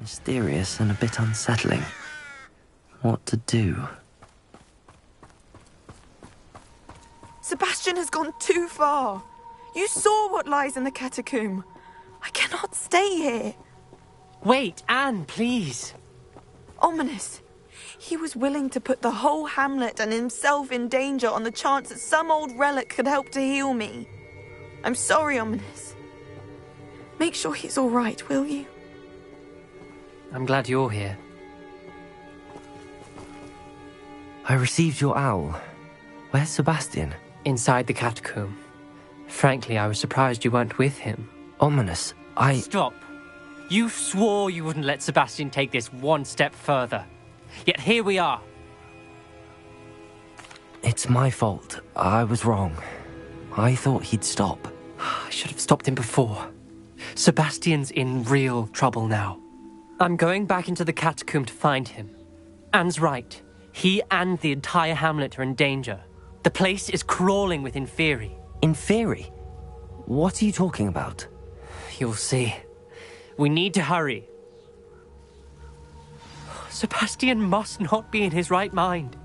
Mysterious and a bit unsettling. What to do? Sebastian has gone too far. You saw what lies in the catacomb. I cannot stay here. Wait, Anne, please. Ominous. He was willing to put the whole hamlet and himself in danger on the chance that some old relic could help to heal me. I'm sorry, Ominous. Make sure he's all right, will you? I'm glad you're here. I received your owl. Where's Sebastian? Inside the catacomb. Frankly, I was surprised you weren't with him. Ominous, Stop. You swore you wouldn't let Sebastian take this one step further. Yet here we are. It's my fault. I was wrong. I thought he'd stop. I should have stopped him before. Sebastian's in real trouble now. I'm going back into the catacomb to find him. Anne's right. He and the entire hamlet are in danger. The place is crawling with Inferi. Inferi? What are you talking about? You'll see. We need to hurry. Sebastian must not be in his right mind.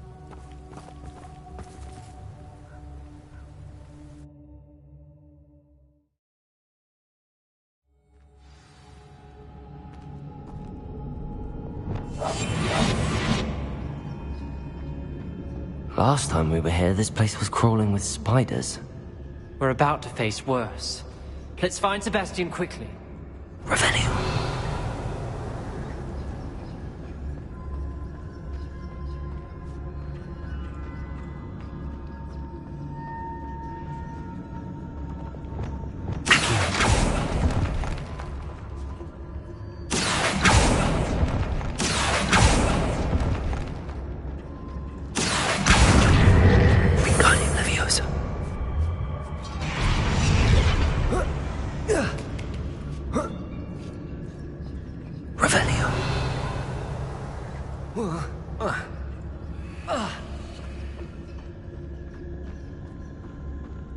Last time we were here, this place was crawling with spiders. We're about to face worse. Let's find Sebastian quickly. Revelio.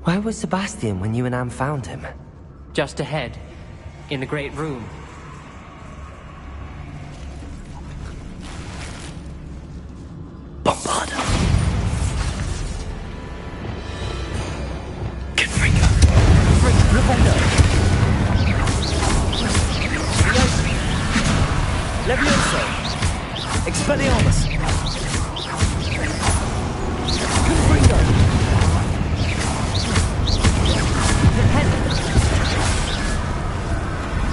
Where was Sebastian when you and Anne found him? Just ahead, in the Great Room. Bombard. Confringo. Ravendo. Levioso. Expelliarmus. Confringo.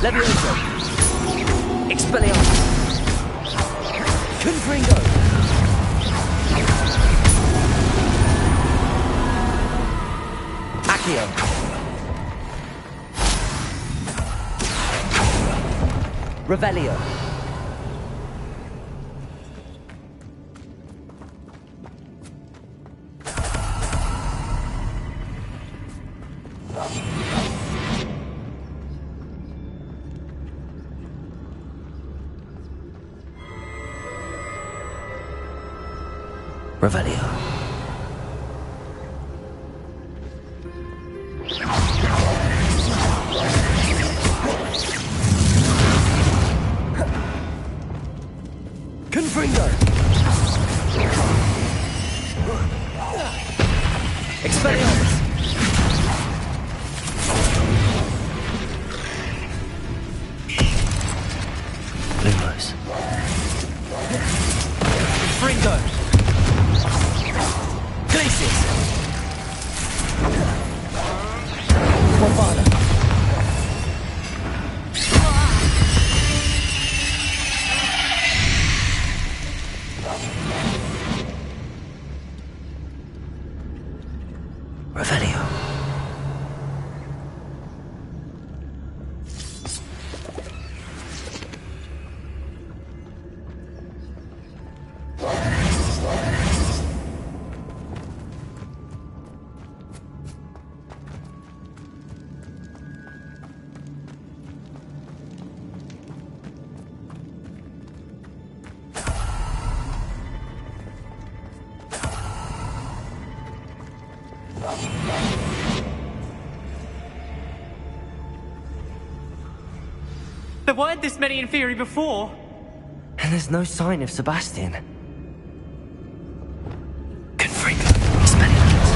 Levioso. Expelliarmus. Confringo. Accio. Revelio. Revelio. Confringo. Expelliarmus. Lumos. Confringo. Glacius. Bombarda. Revelio. There weren't this many Inferi before. And there's no sign of Sebastian. Confringo, Expelliarmus.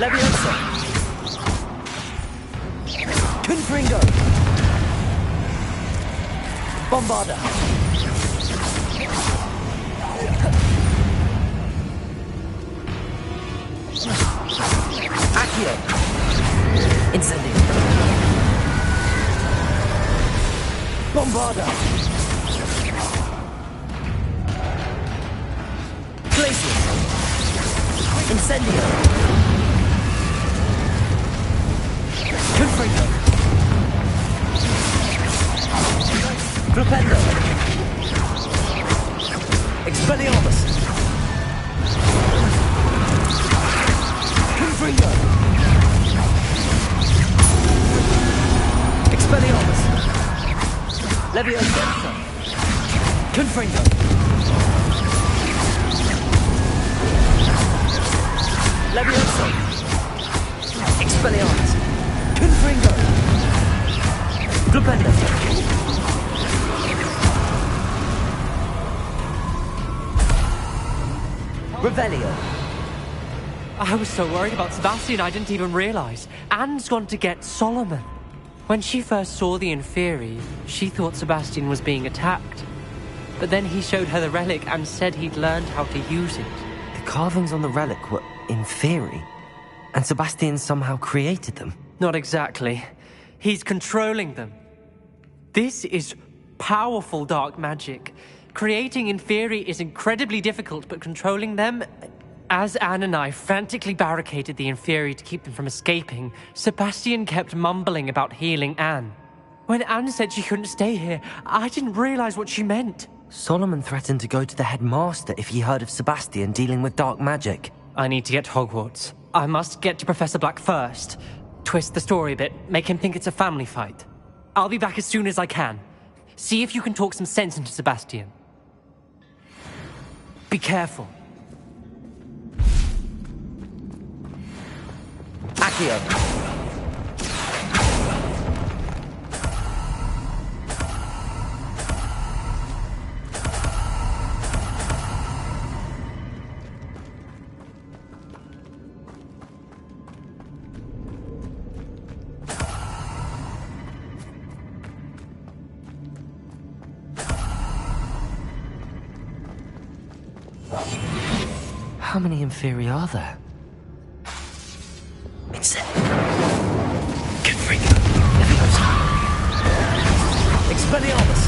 Leviosa. Confringo. Bombarda. Accio. Incendio. Bombarda. Glacius. Incendio. Confringo. Flipendo. Expelliarmus. Confringo. Expelliarmus. Leviosa. Confringo. Leviosa. Expelliarmus. Confringo. Flipendo. Revelio. I was so worried about Sebastian I didn't even realize. Anne's gone to get Solomon. When she first saw the Inferi, she thought Sebastian was being attacked. But then he showed her the relic and said he'd learned how to use it. The carvings on the relic were Inferi, and Sebastian somehow created them. Not exactly. He's controlling them. This is powerful dark magic. Creating Inferi is incredibly difficult, but controlling them... As Anne and I frantically barricaded the Inferi to keep them from escaping, Sebastian kept mumbling about healing Anne. When Anne said she couldn't stay here, I didn't realize what she meant. Solomon threatened to go to the headmaster if he heard of Sebastian dealing with dark magic. I need to get to Hogwarts. I must get to Professor Black first. Twist the story a bit, make him think it's a family fight. I'll be back as soon as I can. See if you can talk some sense into Sebastian. Be careful. Accio. How many Inferi are there? Confringo. Leviosa. Expelliarmus.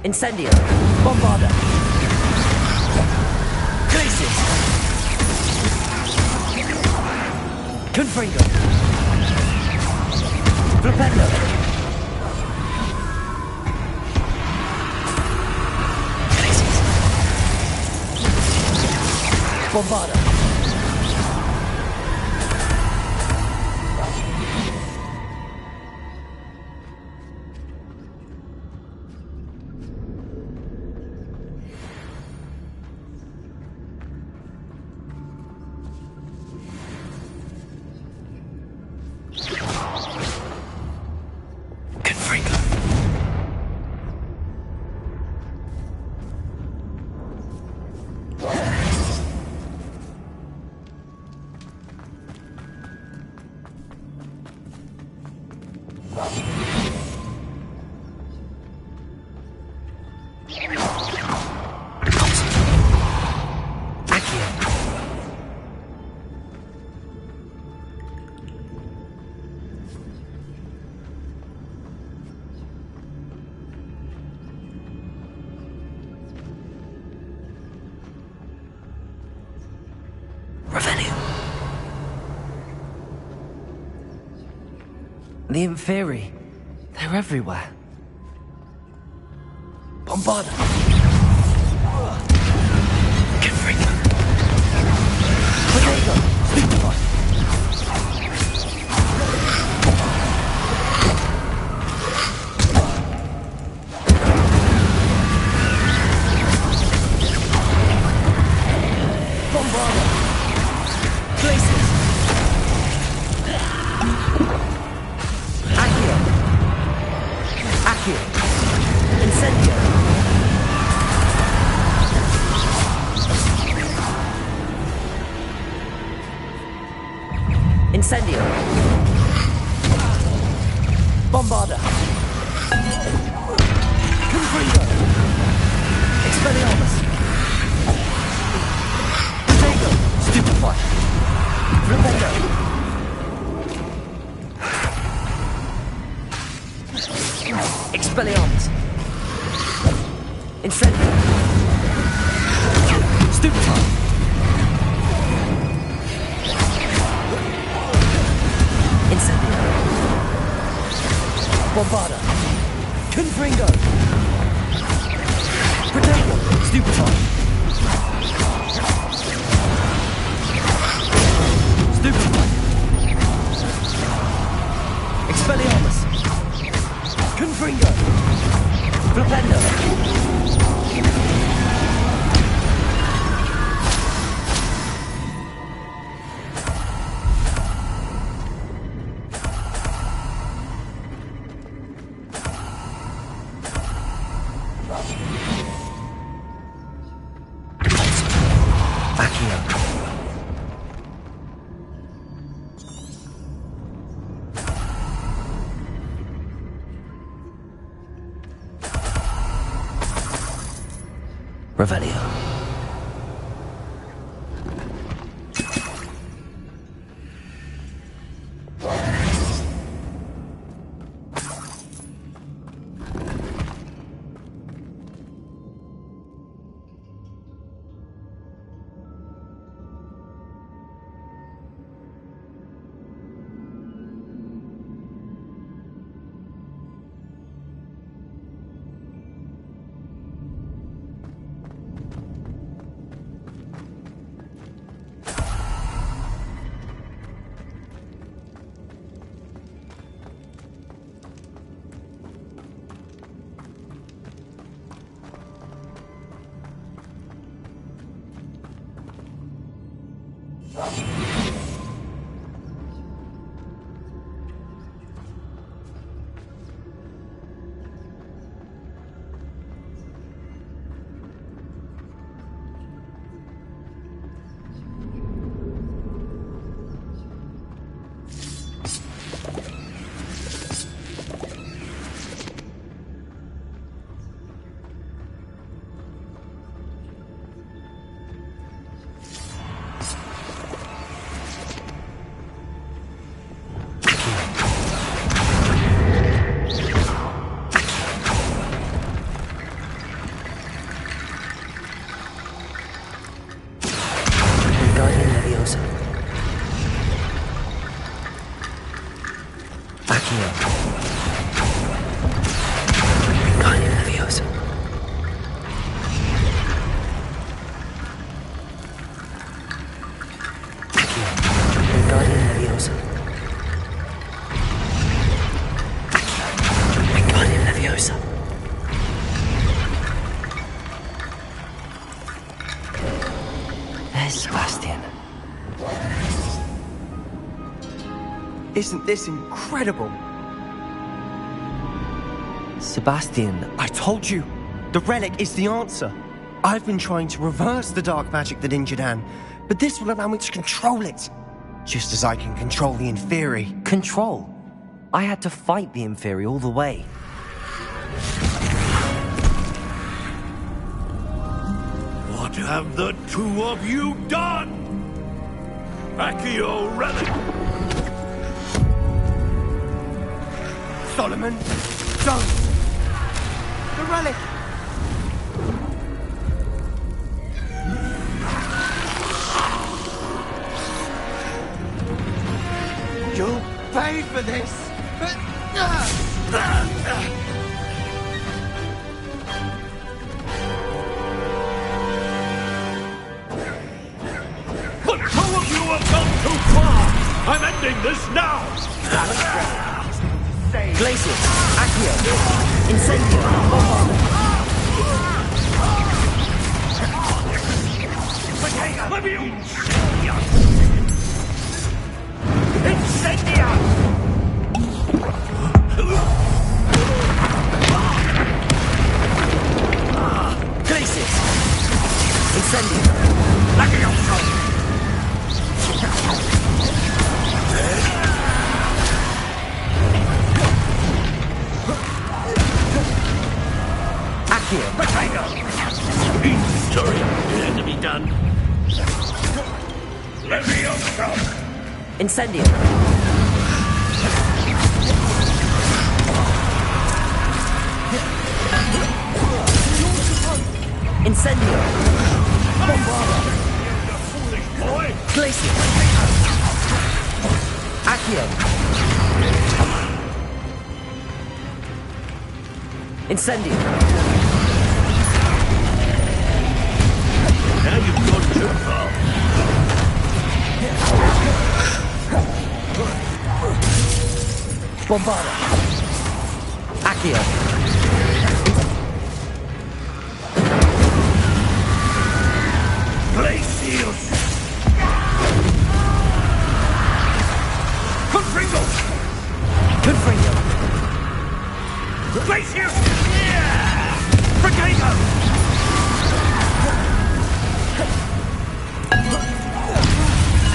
Incendio. Bombarda. Glacius. Confringo. Flipendo. Glacius. Bombarda. The Inferi. They're everywhere. Bombarda. Confringo. Protego. Stupefy. Bombarda. Places. Accio. Accio. Incendio. Incendio. Bombarda. Confringo. Expelliarmus. Protego. Stupefy. Rependo. Expelliarmus. Incendio. Stupefy. Incendio. Bombarda. Confringo. Protego. Stupefy. Stupefy. Expelliarmus. Confringo. Flipendo. Accio. Revelio. Isn't this incredible? Sebastian, I told you, the relic is the answer. I've been trying to reverse the dark magic that injured Anne, but this will allow me to control it. Just as I can control the Inferi. control. I had to fight the Inferi all the way. What have the two of you done? Accio relic! Solomon, don't! The relic! You'll pay for this! The two of you have gone too far! I'm ending this now! Glacius, Accio, Incendio, Bombarda. Glacius! Incendio! Accio! Sorry, it had to be done. Leviosa! Incendio! Incendio! Bombarda! Boy! Glacius! Accio! Incendio! Now you've gone too far. Bombarda! Accio! Glacius! Confringo! Confringo! Glacius! Frigado!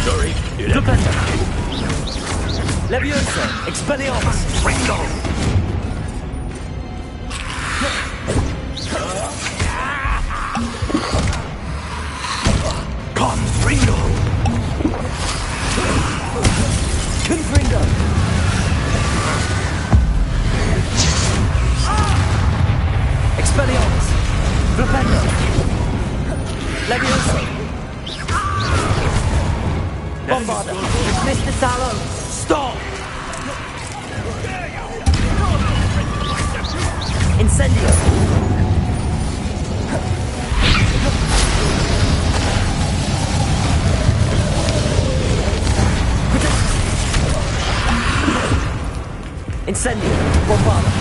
Sorry, it had to be done. Leviosa! Expelliarmus! Ringo! Confringo! Confringo! Expelliarmus! Flipendo! Leviosa! Bombarda! Mr. Talon! Stop! Incendio! Incendio! Bombarda!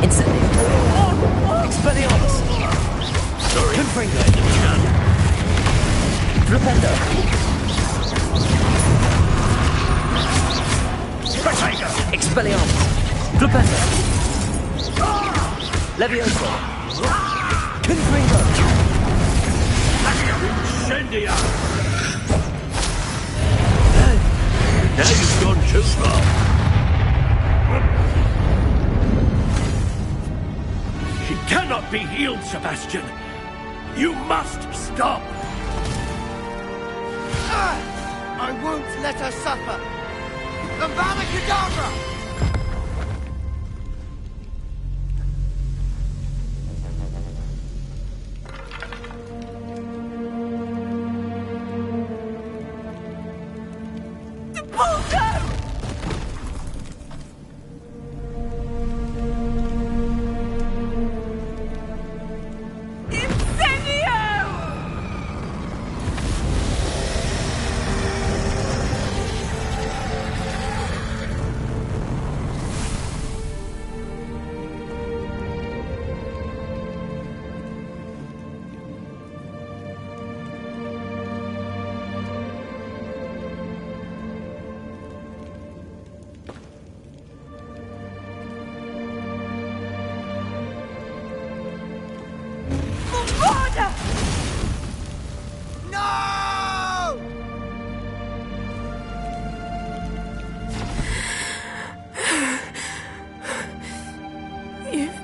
Incendio! Expelliarmus! Sorry, Confringo! it had to be done. Flipendo! Expelliarmus! Flipendo! Leviosa! Confringo! Incendia! Now you've gone too far. She cannot be healed, Sebastian. You must stop. I won't let her suffer! Avada Kedavra!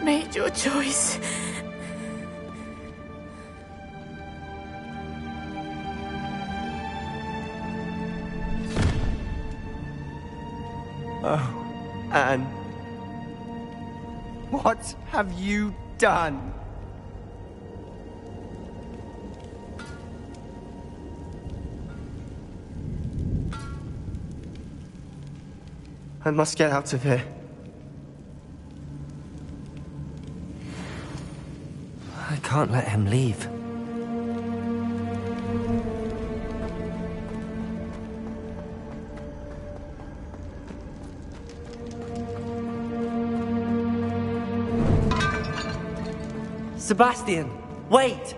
Made your choice. Oh, Anne. What have you done? I must get out of here. I can't let him leave. Sebastian, wait!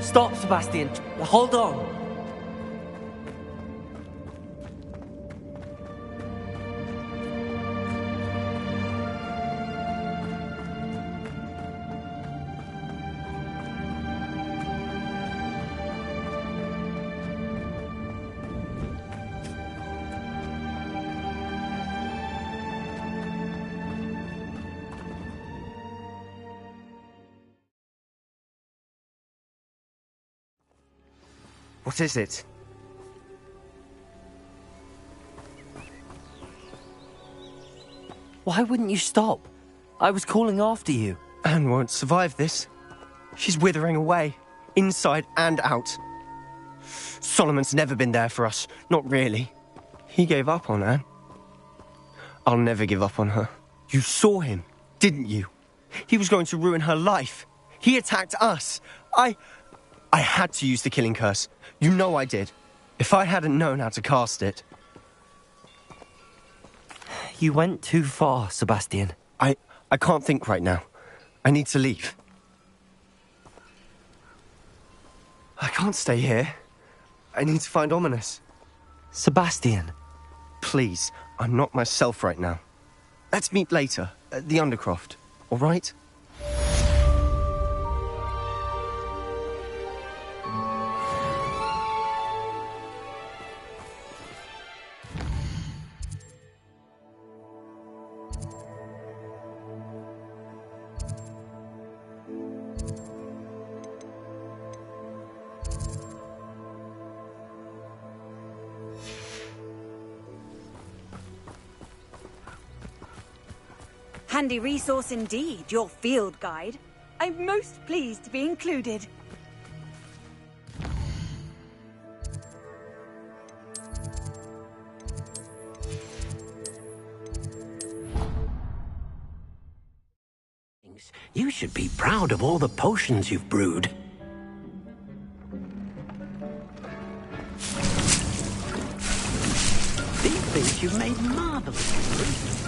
Stop, Sebastian. Hold on. What is it? Why wouldn't you stop? I was calling after you. Anne won't survive this. She's withering away, inside and out. Solomon's never been there for us, not really. He gave up on Anne. I'll never give up on her. You saw him, didn't you? He was going to ruin her life. He attacked us. I had to use the killing curse. You know I did. If I hadn't known how to cast it... You went too far, Sebastian. I can't think right now. I need to leave. I can't stay here. I need to find Ominous. Sebastian. Please, I'm not myself right now. Let's meet later, at the Undercroft, all right? Handy resource indeed, your field guide. I'm most pleased to be included. You should be proud of all the potions you've brewed. These things you've made marvelously good.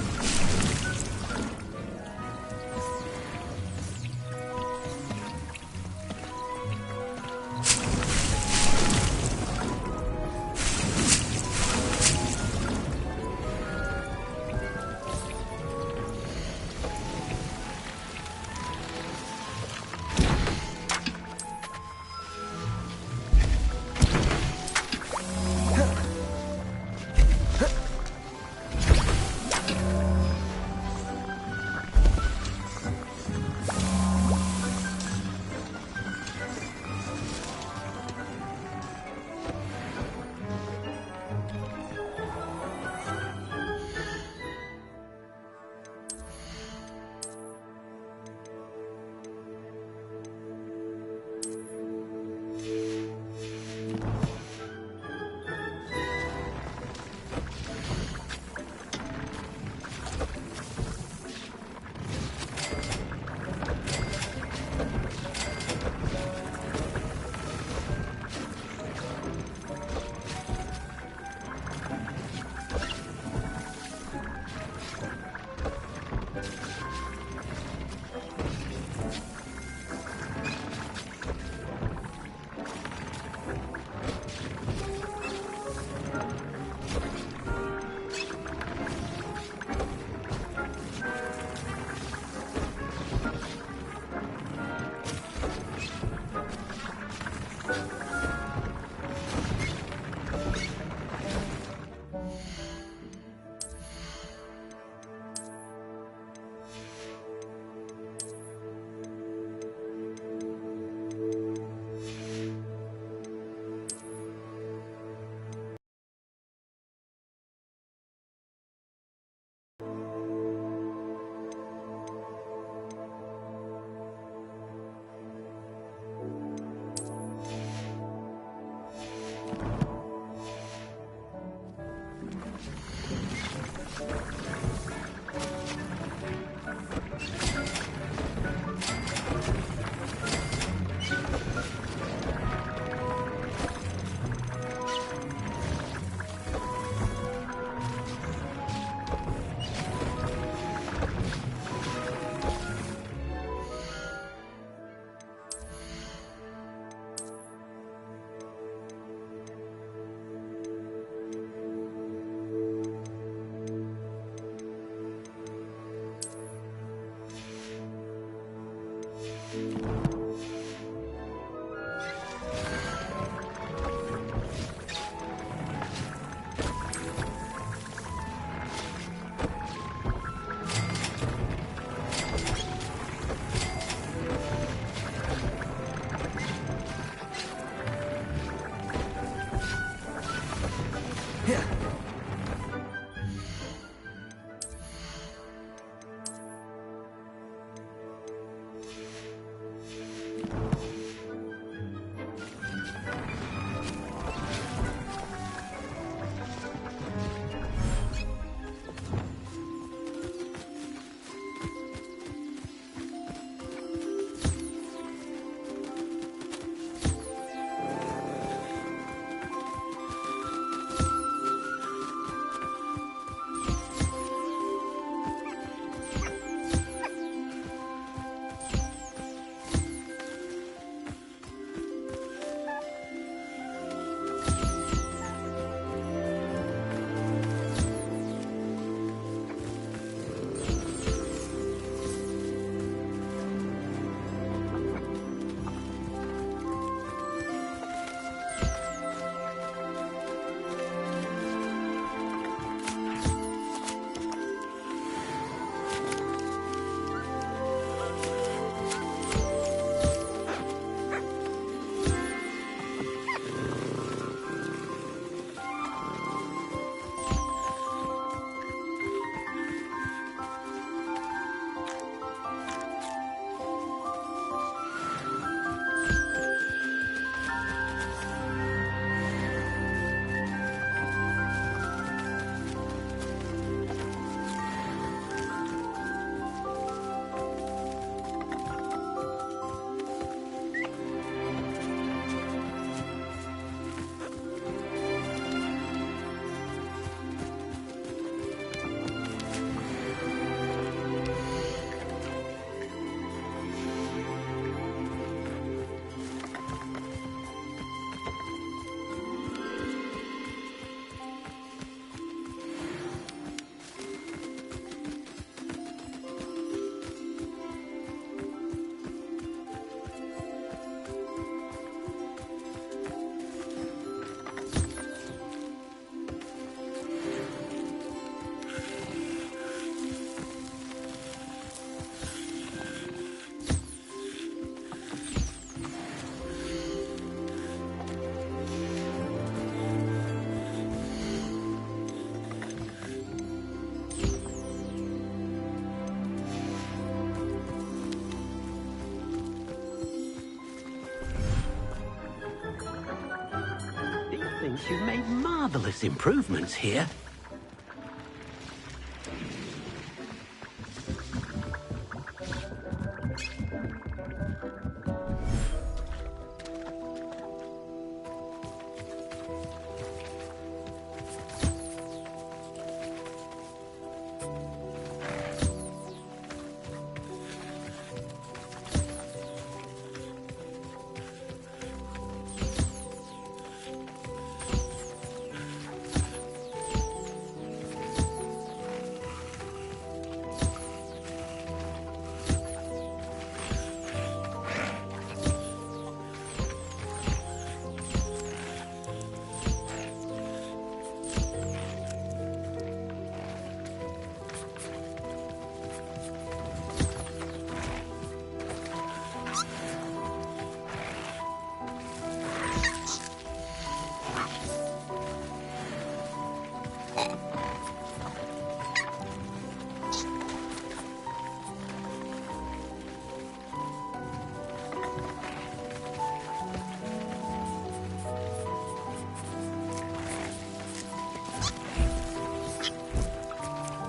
think you've made marvelous improvements here.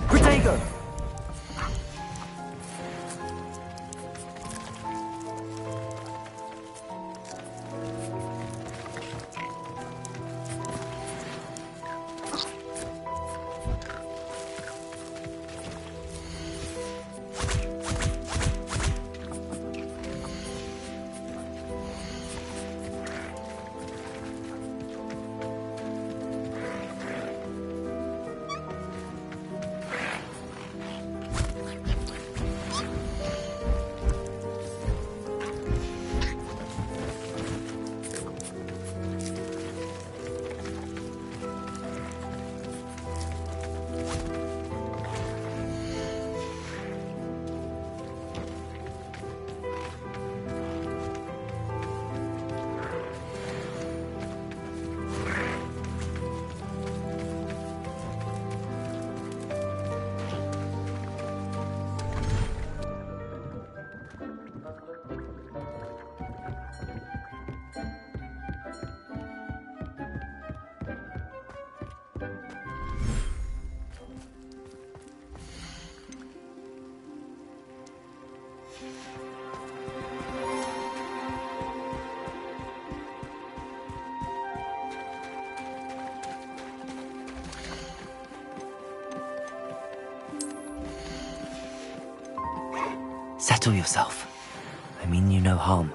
Protego! Settle yourself. I mean you no harm.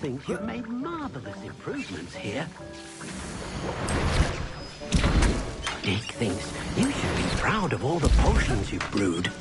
thinks you've made marvelous improvements here. Dick thinks you should be proud of all the potions you've brewed.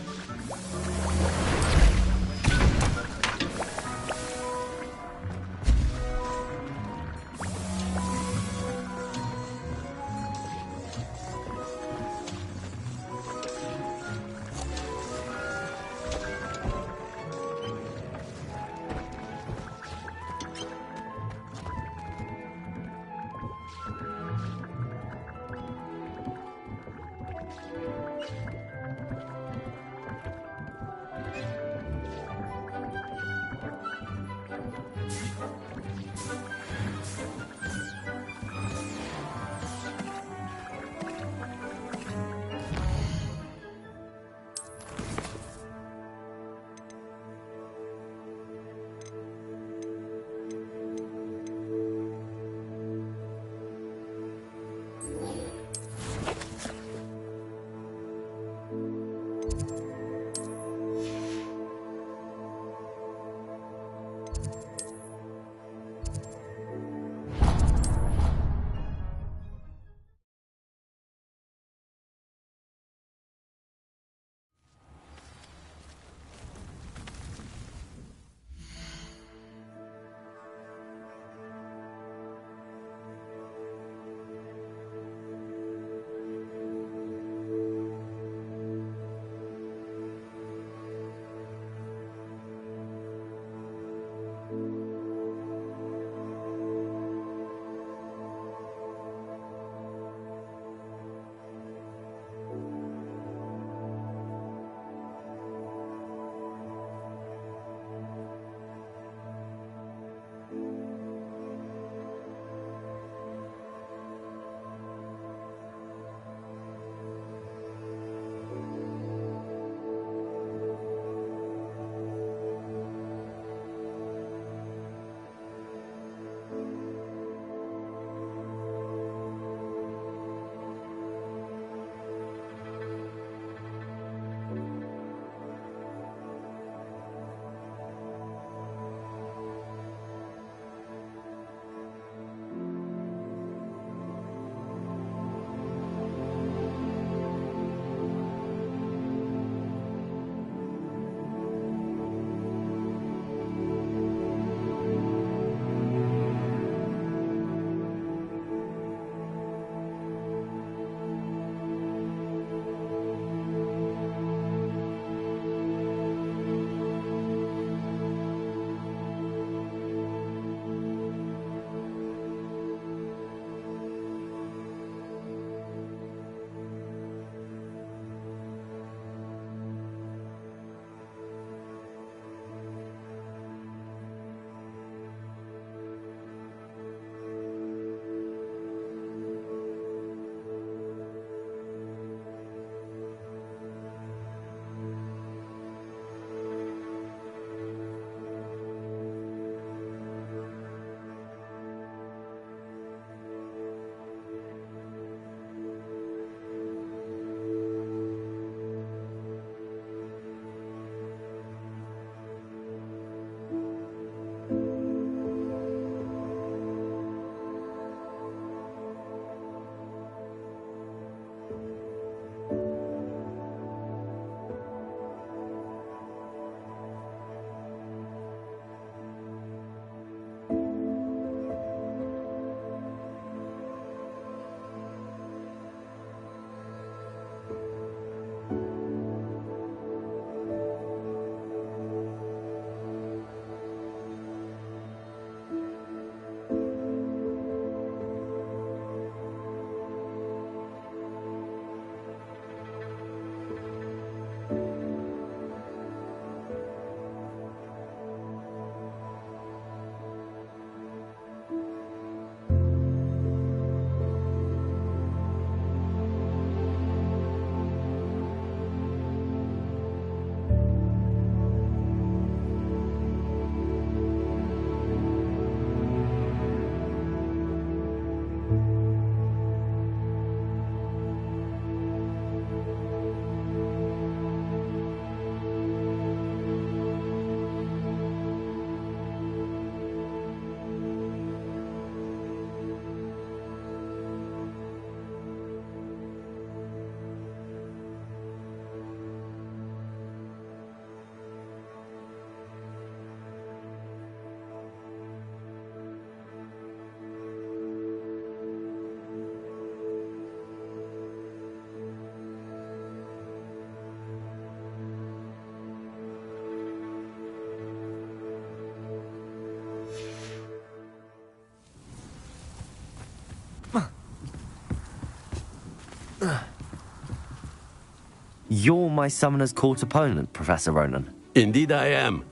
You're my Summoner's Court opponent, Professor Ronan. Indeed I am.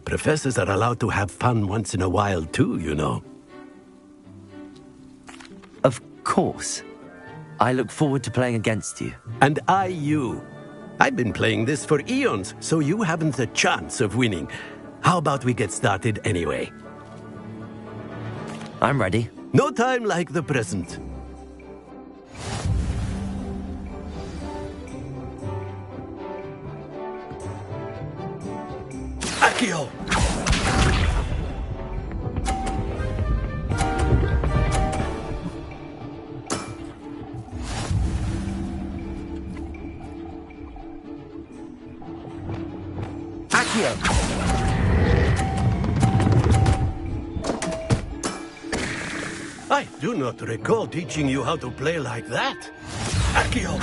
Professors are allowed to have fun once in a while too, you know. Of course. I look forward to playing against you. And I you. I've been playing this for eons, so you haven't a chance of winning. How about we get started anyway? I'm ready. No time like the present. Accio! Accio! I do not recall teaching you how to play like that. Accio!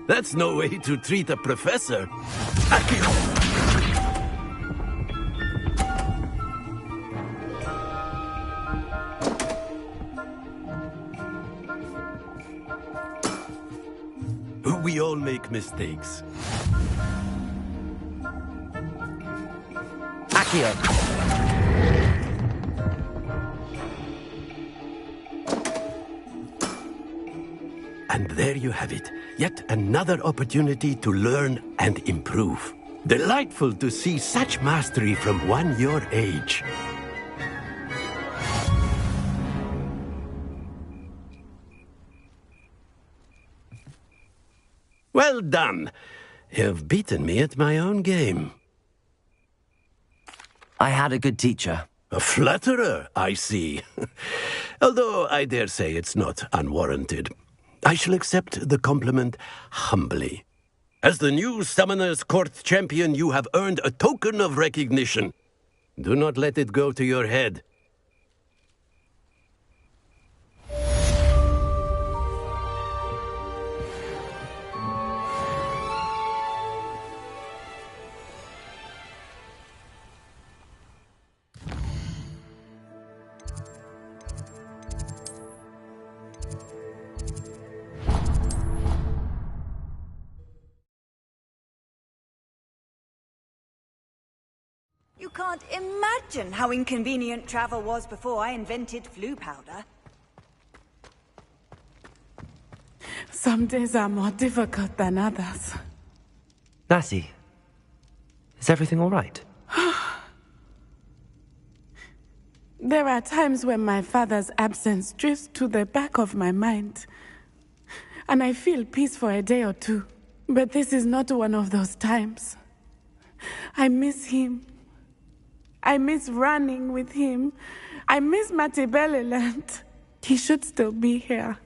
That's no way to treat a professor. Accio! We all make mistakes. Accio! And there you have it. Yet another opportunity to learn and improve. Delightful to see such mastery from one your age. Well done. You've beaten me at my own game. I had a good teacher. A flatterer, I see. Although I dare say it's not unwarranted. I shall accept the compliment humbly. As the new Summoner's Court champion, you have earned a token of recognition. Do not let it go to your head. You can't imagine how inconvenient travel was before I invented flu powder. Some days are more difficult than others. Natty, is everything all right? There are times when my father's absence drifts to the back of my mind, and I feel peace for a day or two. But this is not one of those times. I miss him. I miss running with him. I miss Matibeleland. He should still be here.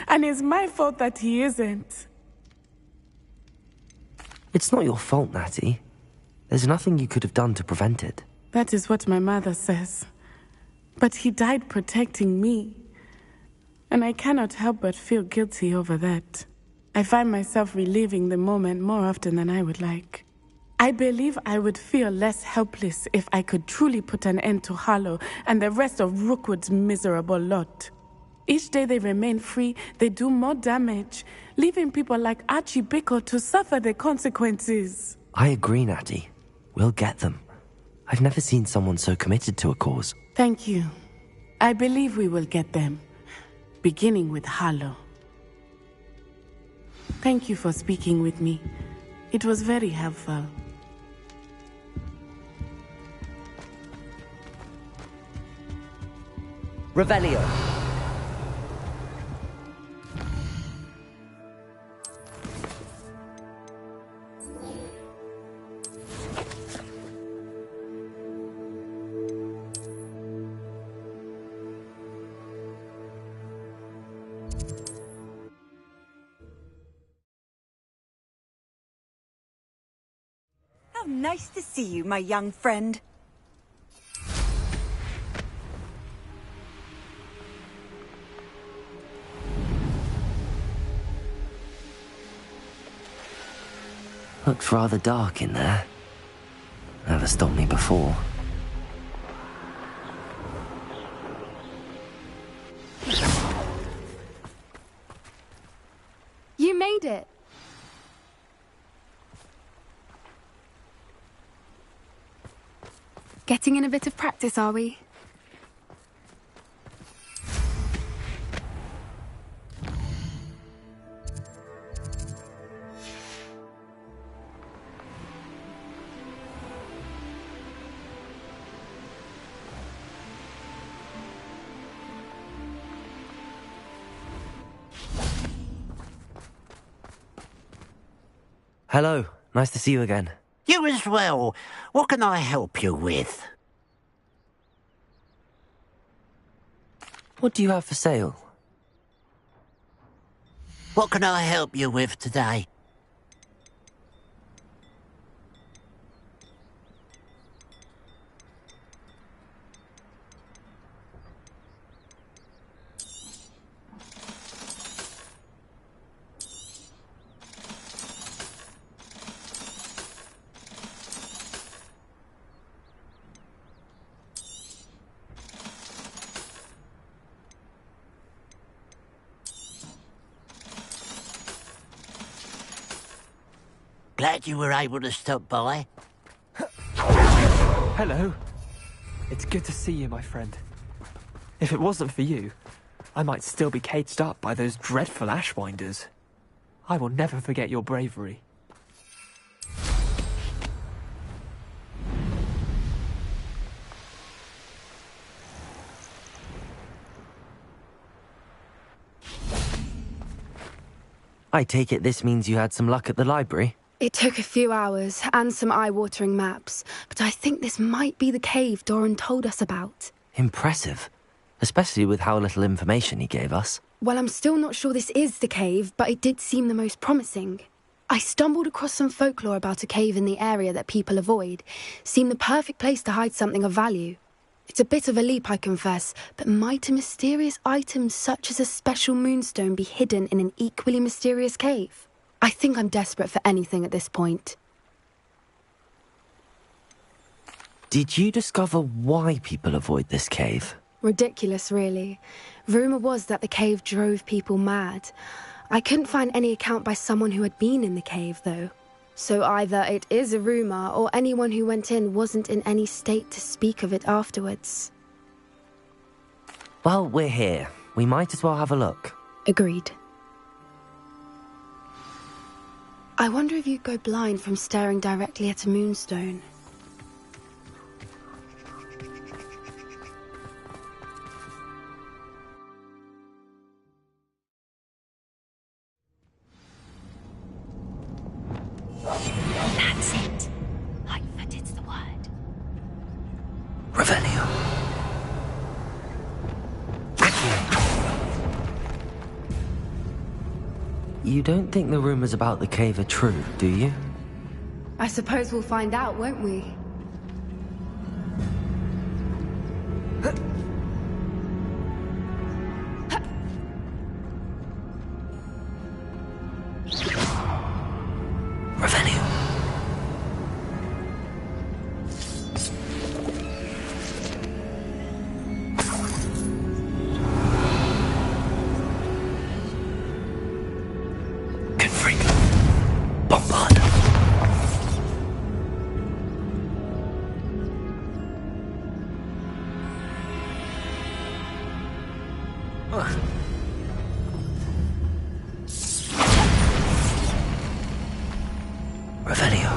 And it's my fault that he isn't. It's not your fault, Natty. There's nothing you could have done to prevent it. That is what my mother says. But he died protecting me. And I cannot help but feel guilty over that. I find myself reliving the moment more often than I would like. I believe I would feel less helpless if I could truly put an end to Harlow and the rest of Rookwood's miserable lot. Each day they remain free, they do more damage, leaving people like Archie Bickle to suffer the consequences. I agree, Natty. We'll get them. I've never seen someone so committed to a cause. Thank you. I believe we will get them, beginning with Harlow. Thank you for speaking with me. It was very helpful. Revelio. How nice to see you, my young friend. Looks rather dark in there. Never stopped me before. You made it! Getting in a bit of practice, are we? Hello, nice to see you again. You as well. What can I help you with? What do you have for sale? What can I help you with today? Glad you were able to stop by. Hello. It's good to see you, my friend. If it wasn't for you, I might still be caged up by those dreadful Ashwinders. I will never forget your bravery. I take it this means you had some luck at the library? It took a few hours and some eye-watering maps, but I think this might be the cave Doran told us about. Impressive. Especially with how little information he gave us. Well, I'm still not sure this is the cave, but it did seem the most promising. I stumbled across some folklore about a cave in the area that people avoid. Seemed the perfect place to hide something of value. It's a bit of a leap, I confess, but might a mysterious item such as a special moonstone be hidden in an equally mysterious cave? I think I'm desperate for anything at this point. Did you discover why people avoid this cave? Ridiculous, really. Rumour was that the cave drove people mad. I couldn't find any account by someone who had been in the cave, though. So either it is a rumour, or anyone who went in wasn't in any state to speak of it afterwards. Well, we're here. We might as well have a look. Agreed. I wonder if you'd go blind from staring directly at a moonstone. That's it. Lightfoot, it's the word. Revelio. You don't think the rumors about the cave are true, do you? I suppose we'll find out, won't we? Revelio. Revelio.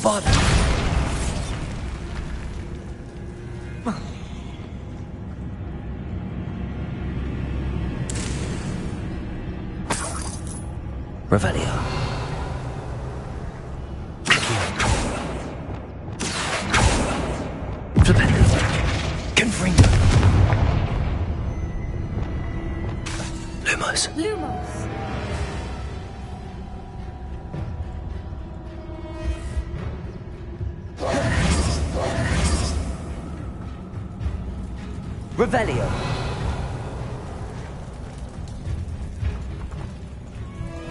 Bombarda! Revelio. Accio. Flipendo. Confringo. Lumos. Lumos. Revelio.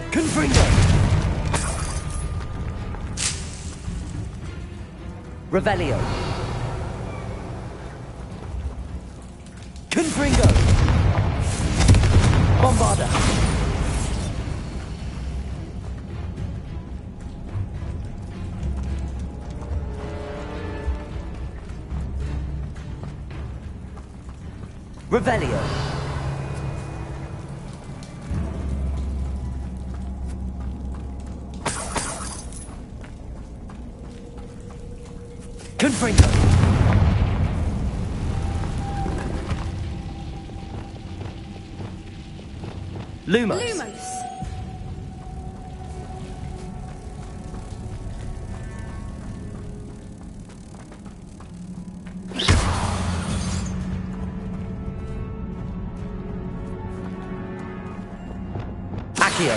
Confringo. Revelio. Confringo. Bombarda. Revelio. Confringo. Lumos. Lumos. Accio.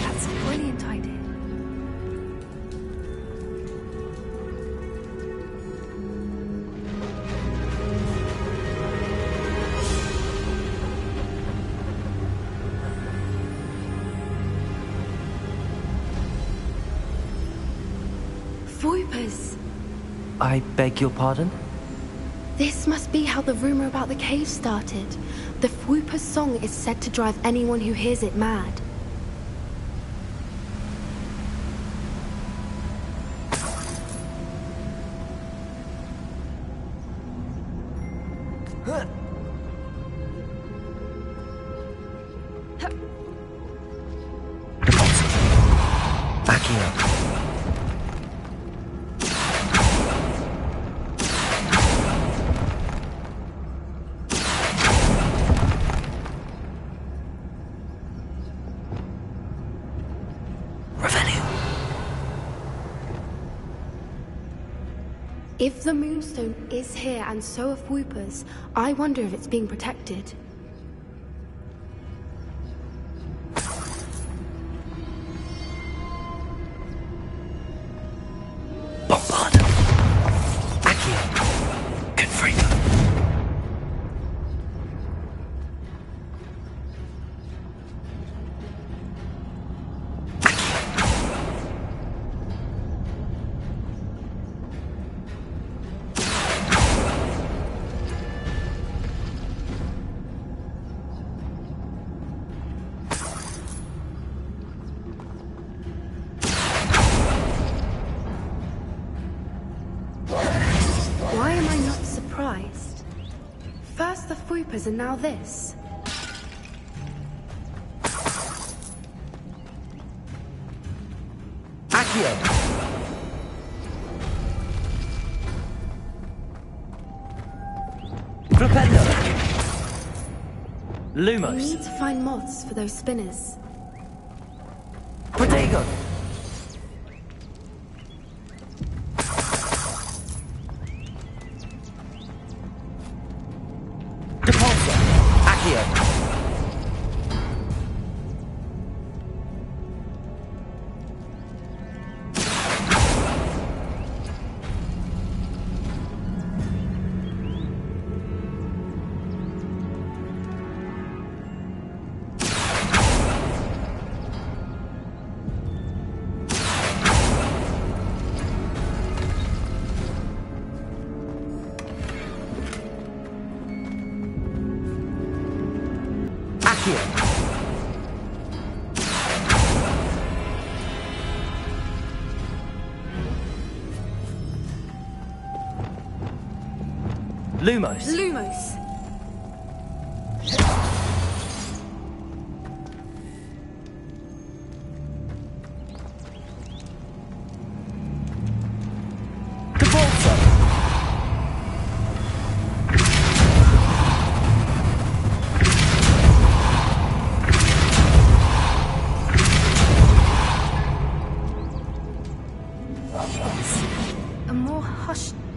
That's a brilliant idea. Voipers. I beg your pardon? This must be how the rumor about the cave started. The Whooper's song is said to drive anyone who hears it mad. Accio. If the Moonstone is here and so are Whoopers, I wonder if it's being protected. Bombarda. Accio. Confringo. Why am I not surprised? First the Whoopers and now this. Accio. Flipendo. We Lumos. need to find moths for those spinners. Protego. Depulso. Accio. Lumos. Lumos.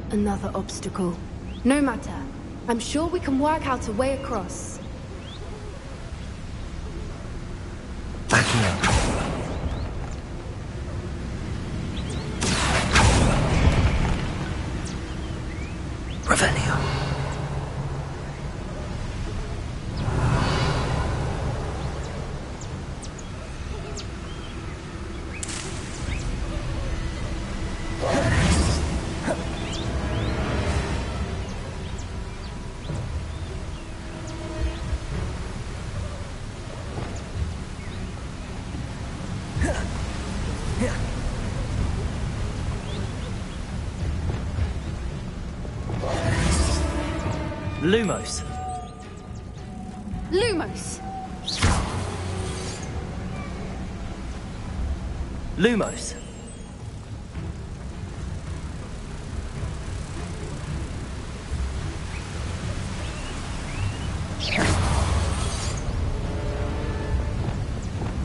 Another obstacle. No matter. I'm sure we can work out a way across. Backing up. Revelio. Lumos. Lumos. Lumos.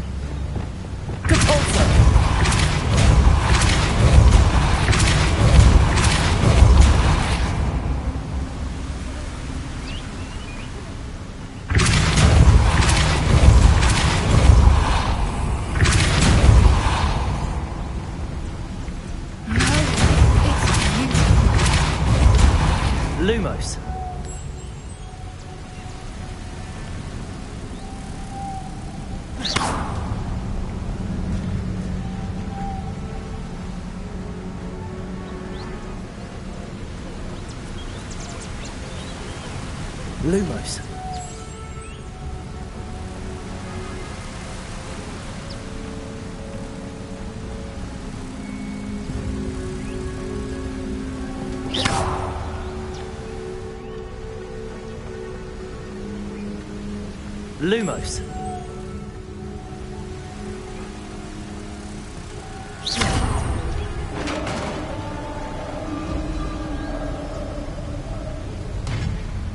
Lumos. Lumos. Lumos.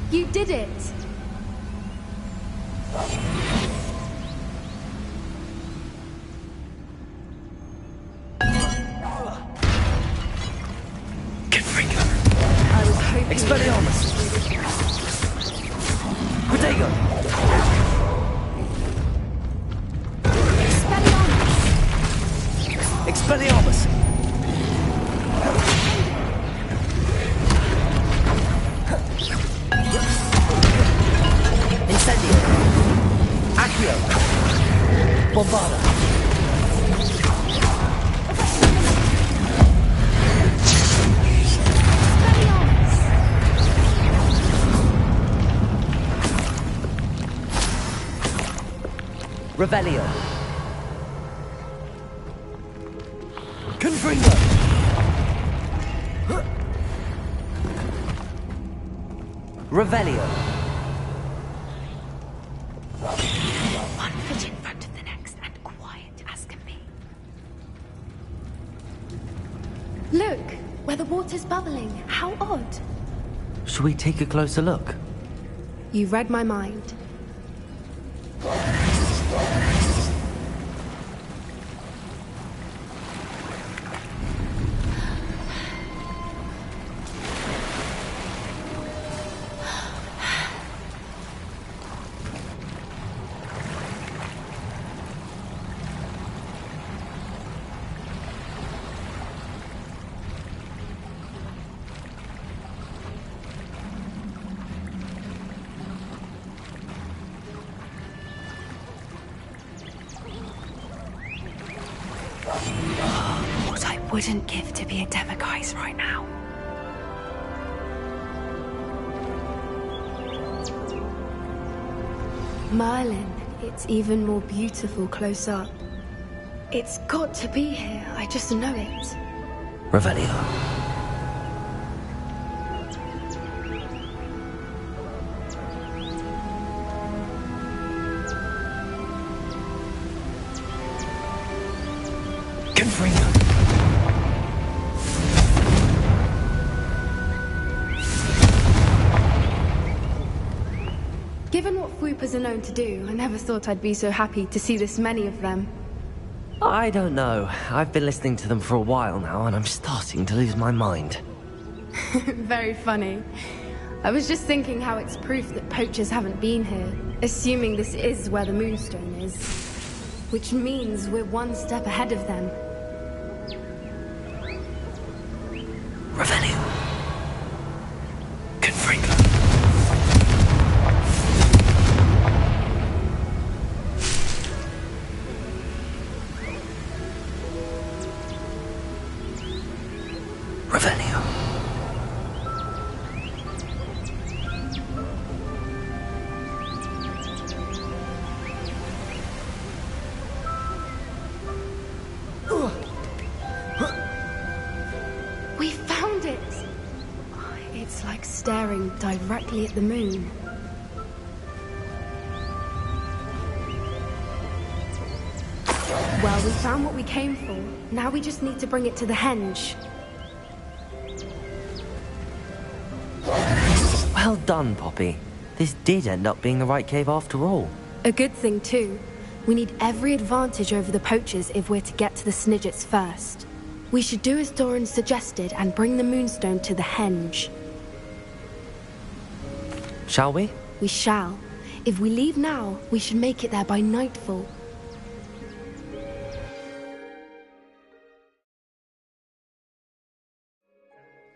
You did it! I was hoping... Expelliarmus! Protego! Expelliarmus! Incendio! Accio! Bombarda! Revelio! Confringo! Revelio! One foot in front of the next and quiet as can be. Look, where the water's bubbling. How odd. Should we take a closer look? You read my mind. What I wouldn't give to be a demiguise right now. Merlin, it's even more beautiful close up. It's got to be here, I just know it. Revelio. Given what Fwoopas are known to do, I never thought I'd be so happy to see this many of them. I don't know. I've been listening to them for a while now, and I'm starting to lose my mind. Very funny. I was just thinking how it's proof that poachers haven't been here, assuming this is where the Moonstone is. Which means we're one step ahead of them. Revelio. Confringo. Revelio. We found it! It's like staring directly at the moon. Well, we found what we came for. Now we just need to bring it to the henge. Well done, Poppy. This did end up being the right cave after all. A good thing, too. We need every advantage over the poachers if we're to get to the Snidgets first. We should do as Doran suggested and bring the Moonstone to the henge. Shall we? We shall. If we leave now, we should make it there by nightfall.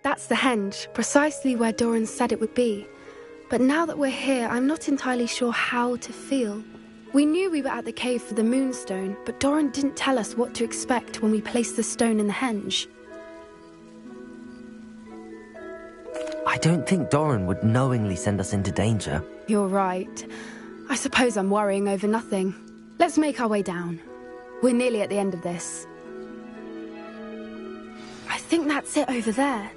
That's the henge, precisely where Doran said it would be. But now that we're here, I'm not entirely sure how to feel. We knew we were at the cave for the Moonstone, but Doran didn't tell us what to expect when we placed the stone in the henge. I don't think Doran would knowingly send us into danger. You're right. I suppose I'm worrying over nothing. Let's make our way down. We're nearly at the end of this. I think that's it over there.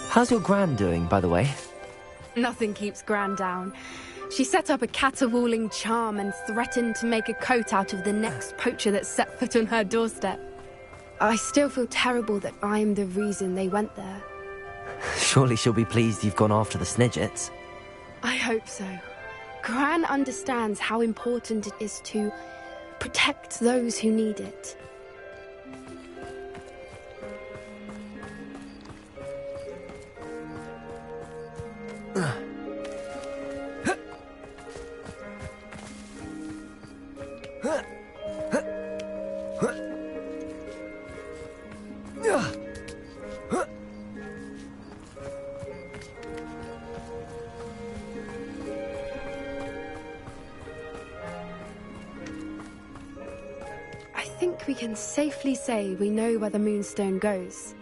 How's your Gran doing, by the way? Nothing keeps Gran down. She set up a caterwauling charm and threatened to make a coat out of the next poacher that set foot on her doorstep. I still feel terrible that I'm the reason they went there. Surely she'll be pleased you've gone after the Snidgets. I hope so. Gran understands how important it is to protect those who need it. I think we can safely say we know where the Moonstone goes.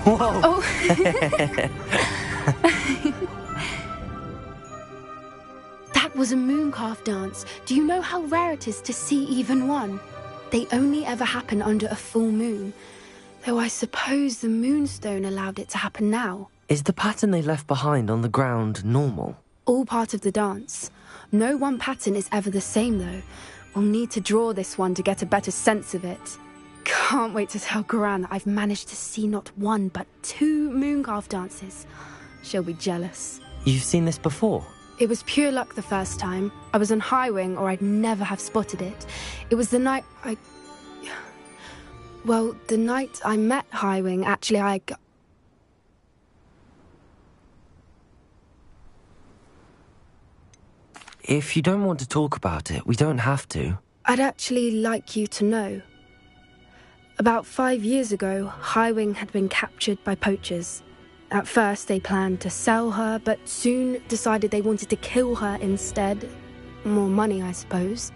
Whoa! Oh. That was a mooncalf dance. Do you know how rare it is to see even one? They only ever happen under a full moon. Though I suppose the Moonstone allowed it to happen now. Is the pattern they left behind on the ground normal? All part of the dance. No one pattern is ever the same, though. We'll need to draw this one to get a better sense of it. Can't wait to tell Gran that I've managed to see not one, but 2 mooncalf dances. She'll be jealous. You've seen this before? It was pure luck the first time. I was on Highwing, or I'd never have spotted it. It was the night Well, the night I met Highwing, actually, If you don't want to talk about it, we don't have to. I'd actually like you to know. About 5 years ago, Highwing had been captured by poachers. At first, they planned to sell her, but soon decided they wanted to kill her instead. More money, I suppose.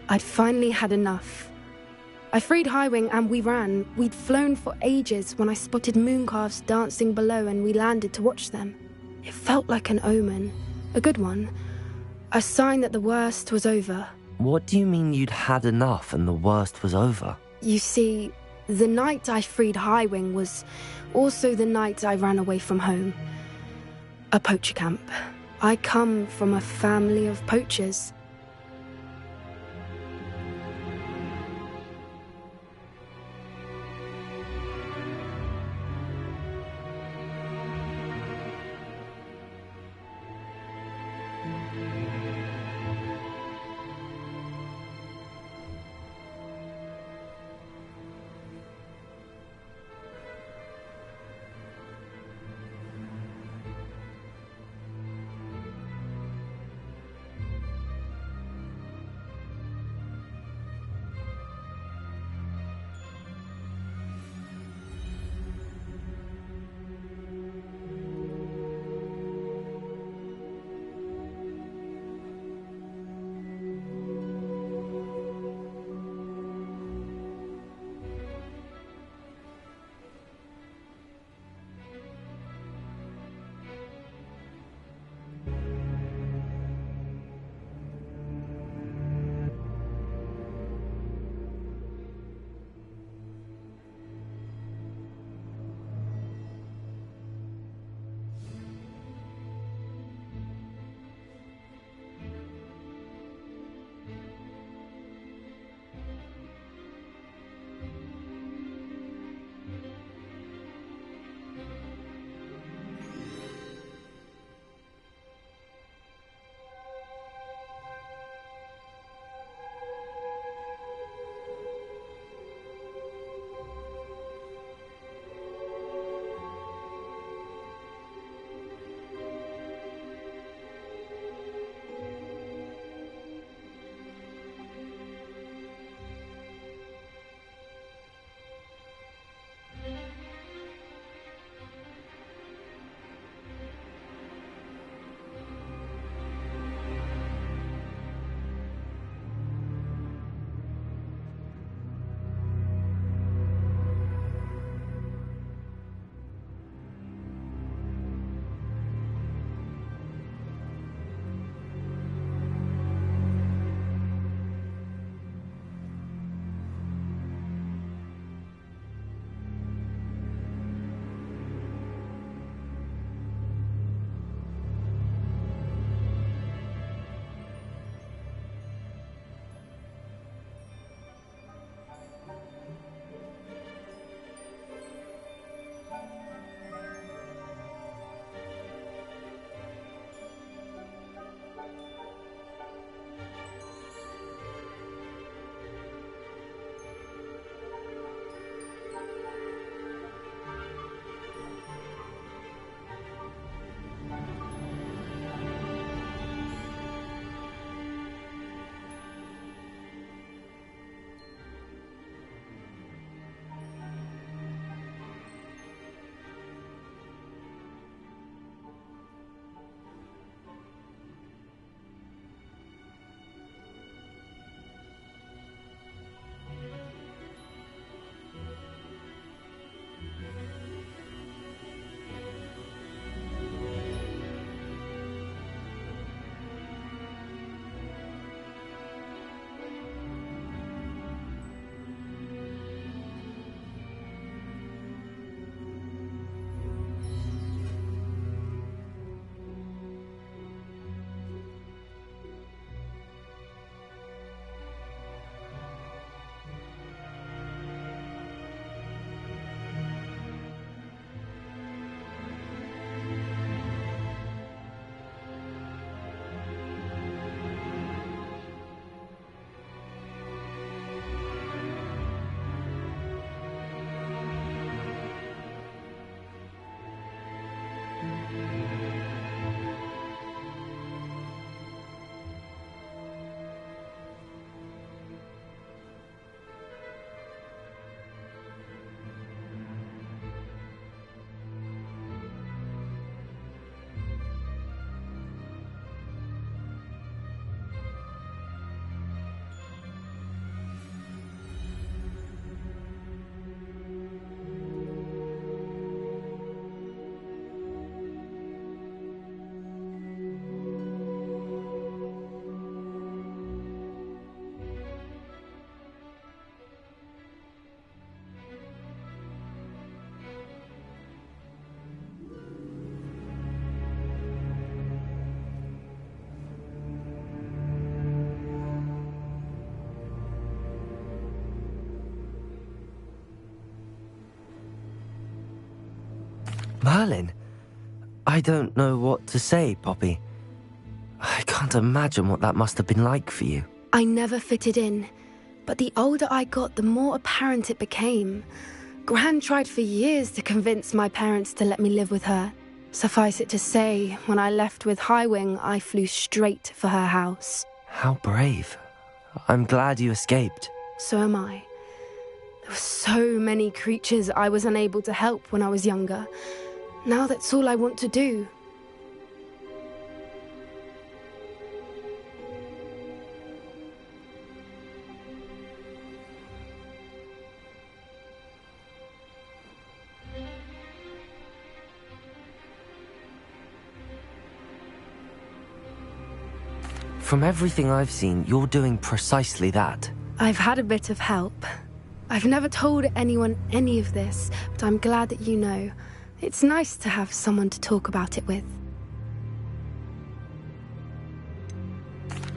I'd finally had enough. I freed Highwing and we ran. We'd flown for ages when I spotted mooncalves dancing below and we landed to watch them. It felt like an omen. A good one. A sign that the worst was over. What do you mean you'd had enough and the worst was over? You see, the night I freed Highwing was also the night I ran away from home. A poacher camp. I come from a family of poachers. Merlin? I don't know what to say, Poppy. I can't imagine what that must have been like for you. I never fitted in, but the older I got, the more apparent it became. Gran tried for years to convince my parents to let me live with her. Suffice it to say, when I left with Highwing, I flew straight for her house. How brave. I'm glad you escaped. So am I. There were so many creatures I was unable to help when I was younger. Now that's all I want to do. From everything I've seen, you're doing precisely that. I've had a bit of help. I've never told anyone any of this, but I'm glad that you know. It's nice to have someone to talk about it with.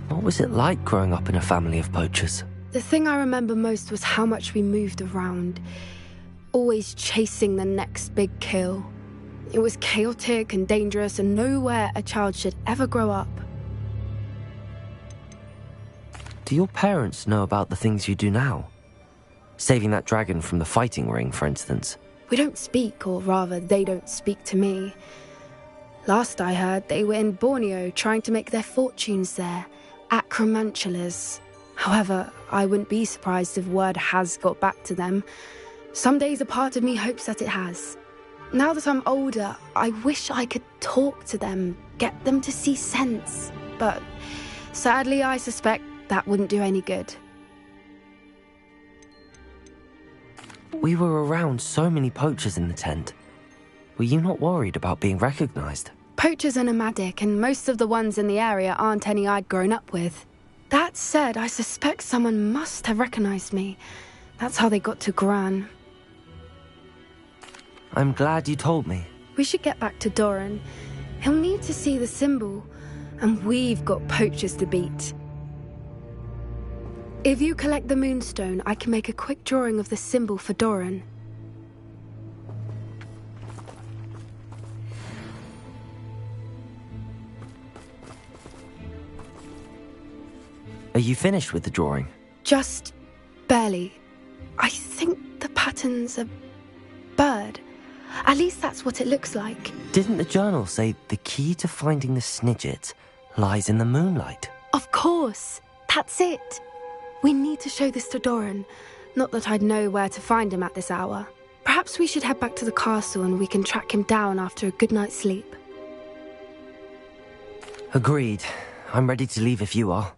What was it like growing up in a family of poachers? The thing I remember most was how much we moved around, always chasing the next big kill. It was chaotic and dangerous, and nowhere a child should ever grow up. Do your parents know about the things you do now? Saving that dragon from the fighting ring, for instance. We don't speak, or rather, they don't speak to me. Last I heard, they were in Borneo trying to make their fortunes there, acromantulas. However, I wouldn't be surprised if word has got back to them. Some days a part of me hopes that it has. Now that I'm older, I wish I could talk to them, get them to see sense. But sadly, I suspect that wouldn't do any good. We were around so many poachers in the tent. Were you not worried about being recognized? Poachers are nomadic, and most of the ones in the area aren't any I'd grown up with. That said, I suspect someone must have recognized me. That's how they got to Gran. I'm glad you told me. We should get back to Doran. He'll need to see the symbol, and we've got poachers to beat. If you collect the moonstone, I can make a quick drawing of the symbol for Doran. Are you finished with the drawing? Just barely. I think the pattern's a bird. At least that's what it looks like. Didn't the journal say the key to finding the Snidget lies in the moonlight? Of course. That's it. We need to show this to Doran. Not that I'd know where to find him at this hour. Perhaps we should head back to the castle and we can track him down after a good night's sleep. Agreed. I'm ready to leave if you are.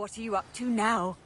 What are you up to now?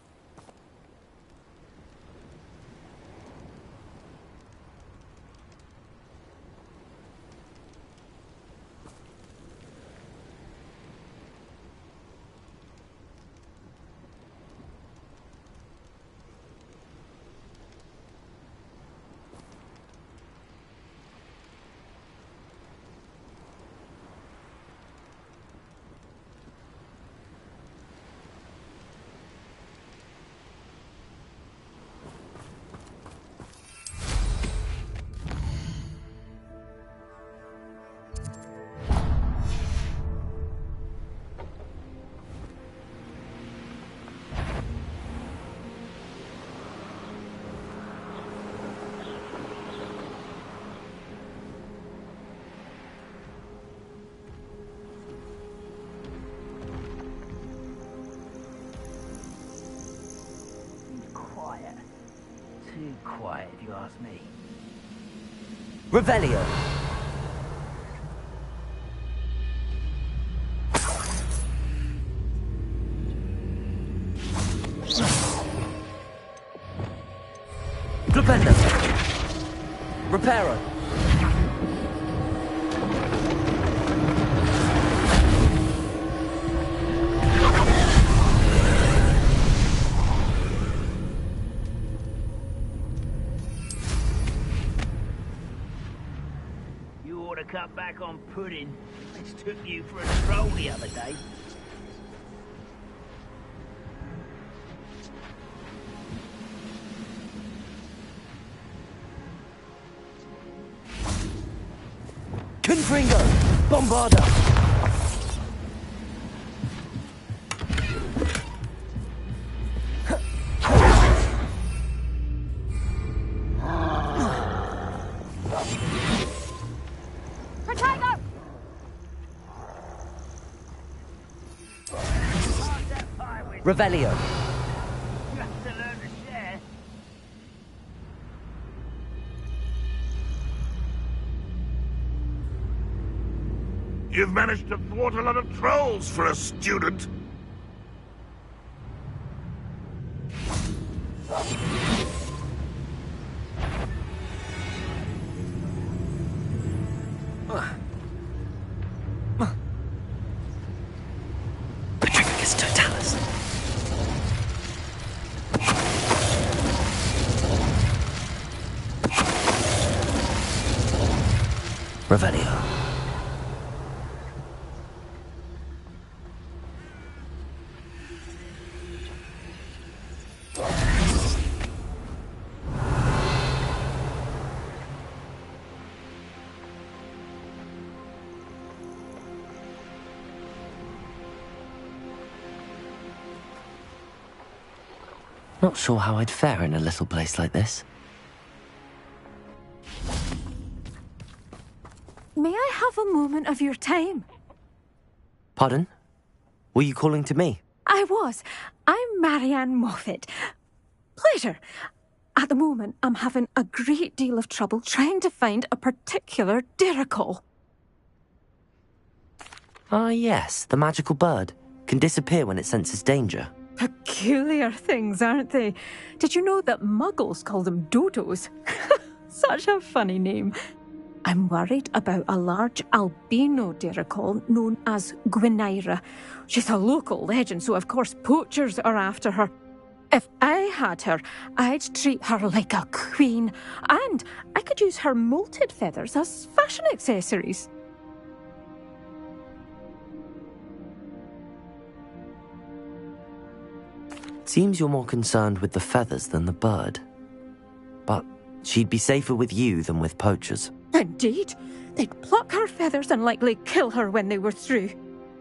Too quiet, if you ask me. Revelio. Flipendo. Reparo. Cut back on pudding. Mistook you for a troll the other day. Confringo! Bombarda! Revelio. You have to learn to share. You've managed to thwart a lot of trolls for a student. Patricus Totalis. Revelio. Not sure how I'd fare in a little place like this. May I have a moment of your time? Pardon? Were you calling to me? I was. I'm Marianne Moffat. Pleasure. At the moment, I'm having a great deal of trouble trying to find a particular dirical. Ah, yes, the magical bird. Can disappear when it senses danger. Peculiar things, aren't they? Did you know that muggles call them dodos? Such a funny name. I'm worried about a large albino dirical known as Gwynaira. She's a local legend, so of course poachers are after her. If I had her, I'd treat her like a queen, and I could use her molted feathers as fashion accessories. Seems you're more concerned with the feathers than the bird. But she'd be safer with you than with poachers. Indeed. They'd pluck her feathers and likely kill her when they were through.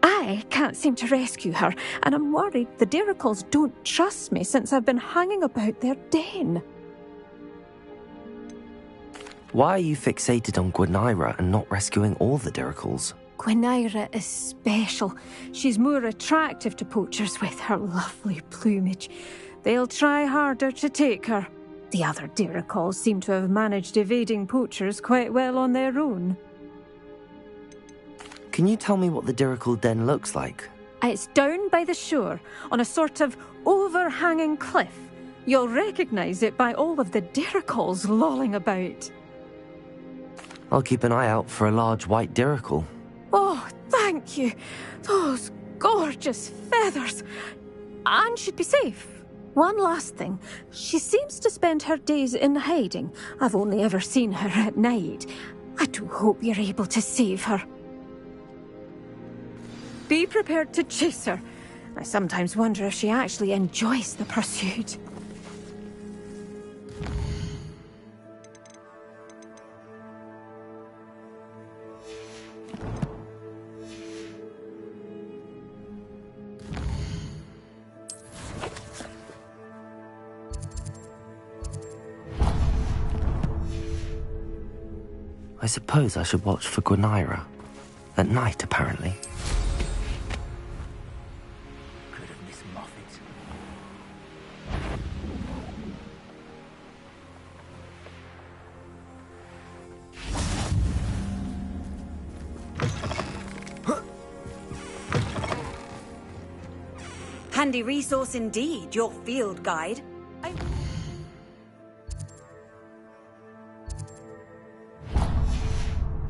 I can't seem to rescue her, and I'm worried the diricals don't trust me since I've been hanging about their den. Why are you fixated on Gwynaira and not rescuing all the diricals? Gwynaira is special. She's more attractive to poachers with her lovely plumage. They'll try harder to take her. The other diricals seem to have managed evading poachers quite well on their own. Can you tell me what the dirical den looks like? It's down by the shore, on a sort of overhanging cliff. You'll recognise it by all of the dirickles lolling about. I'll keep an eye out for a large white dirickle. Oh, thank you. Those gorgeous feathers. Anne should be safe. One last thing. She seems to spend her days in hiding. I've only ever seen her at night. I do hope you're able to save her. Be prepared to chase her. I sometimes wonder if she actually enjoys the pursuit. I suppose I should watch for Gwynaira. At night, apparently. Could have missed Moffat. Handy resource indeed, your field guide.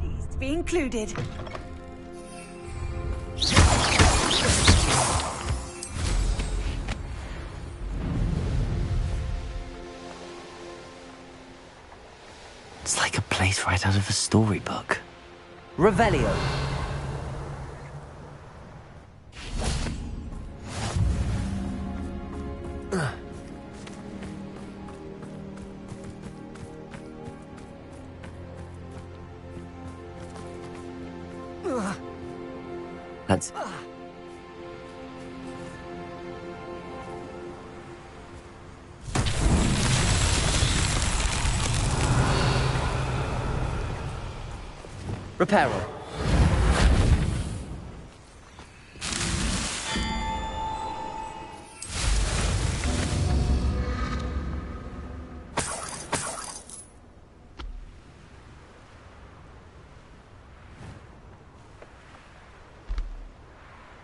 Pleased to be included. It's like a place right out of a storybook. Revelio. That's... Reparo.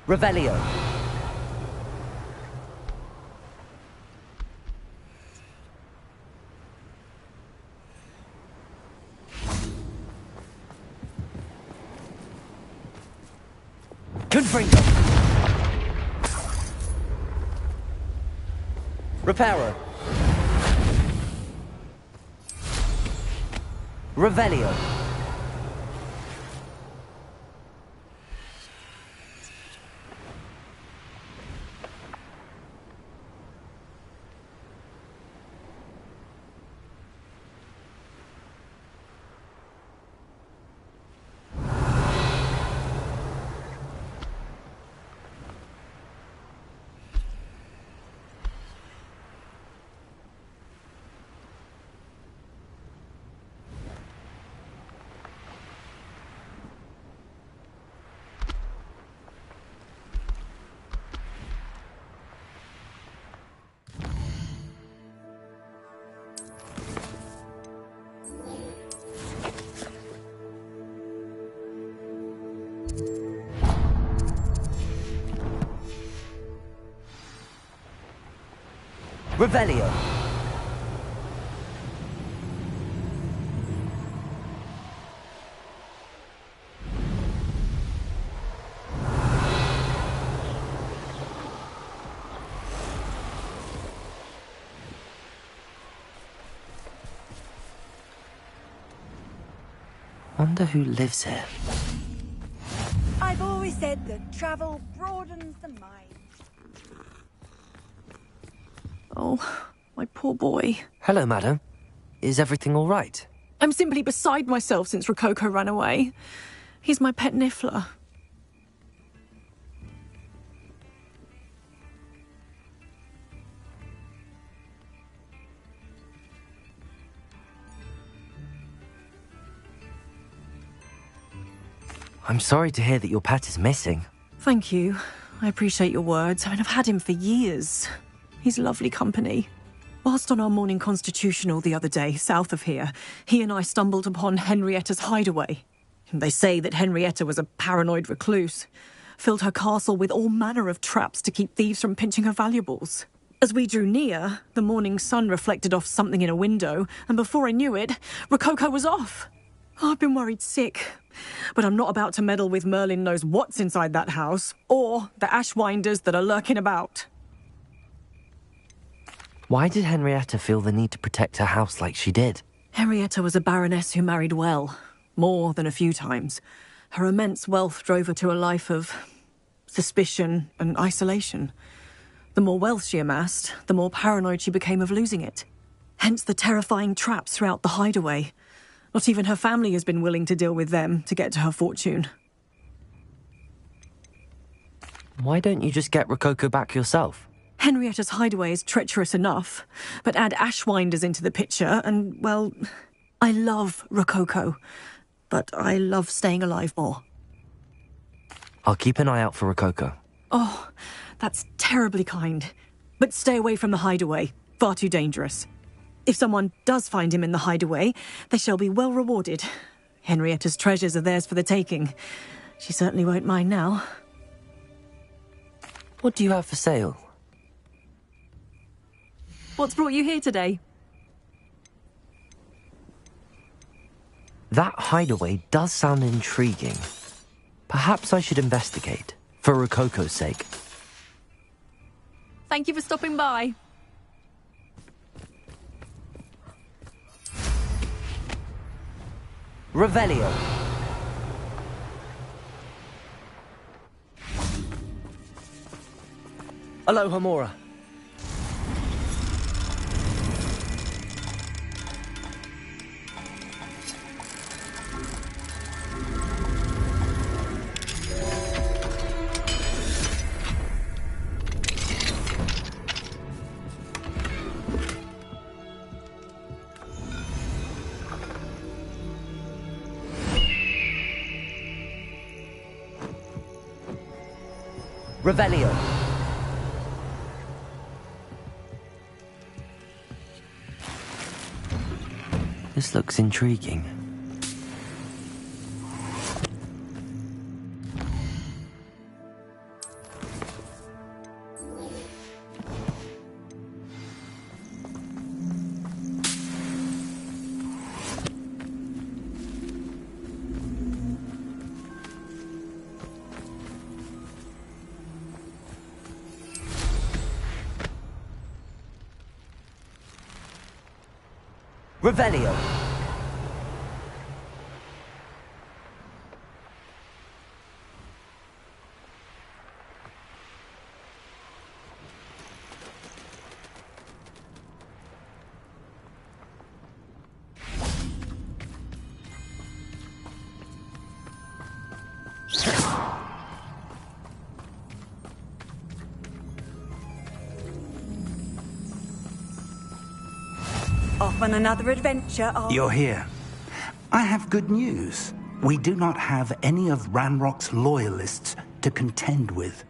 Revelio. Confringo. Reparo. Revelio. Revelio. Wonder who lives here. I've always said that travel broadens the mind. Oh, my poor boy. Hello, madam. Is everything all right? I'm simply beside myself since Rococo ran away. He's my pet Niffler. I'm sorry to hear that your pet is missing. Thank you. I appreciate your words. I mean, I've had him for years. He's lovely company. Whilst on our morning constitutional the other day, south of here, he and I stumbled upon Henrietta's hideaway. They say that Henrietta was a paranoid recluse. filled her castle with all manner of traps to keep thieves from pinching her valuables. As we drew near, the morning sun reflected off something in a window, and before I knew it, Rococo was off. I've been worried sick, but I'm not about to meddle with Merlin knows what's inside that house, or the Ashwinders that are lurking about. Why did Henrietta feel the need to protect her house like she did? Henrietta was a baroness who married well, more than a few times. Her immense wealth drove her to a life of suspicion and isolation. The more wealth she amassed, the more paranoid she became of losing it. Hence the terrifying traps throughout the hideaway. Not even her family has been willing to deal with them to get to her fortune. Why don't you just get Rococo back yourself? Henrietta's hideaway is treacherous enough, but add Ashwinders into the picture and, well, I love Rococo, but I love staying alive more. I'll keep an eye out for Rococo. Oh, that's terribly kind. But stay away from the hideaway. Far too dangerous. If someone does find him in the hideaway, they shall be well rewarded. Henrietta's treasures are theirs for the taking. She certainly won't mind now. What do you have for sale? What's brought you here today? That hideaway does sound intriguing. Perhaps I should investigate, for Rococo's sake. Thank you for stopping by. Revelio. Aloha, Mora. Revelio. This looks intriguing. Revelio. Off on another adventure, You're here. I have good news. We do not have any of Ranrock's loyalists to contend with.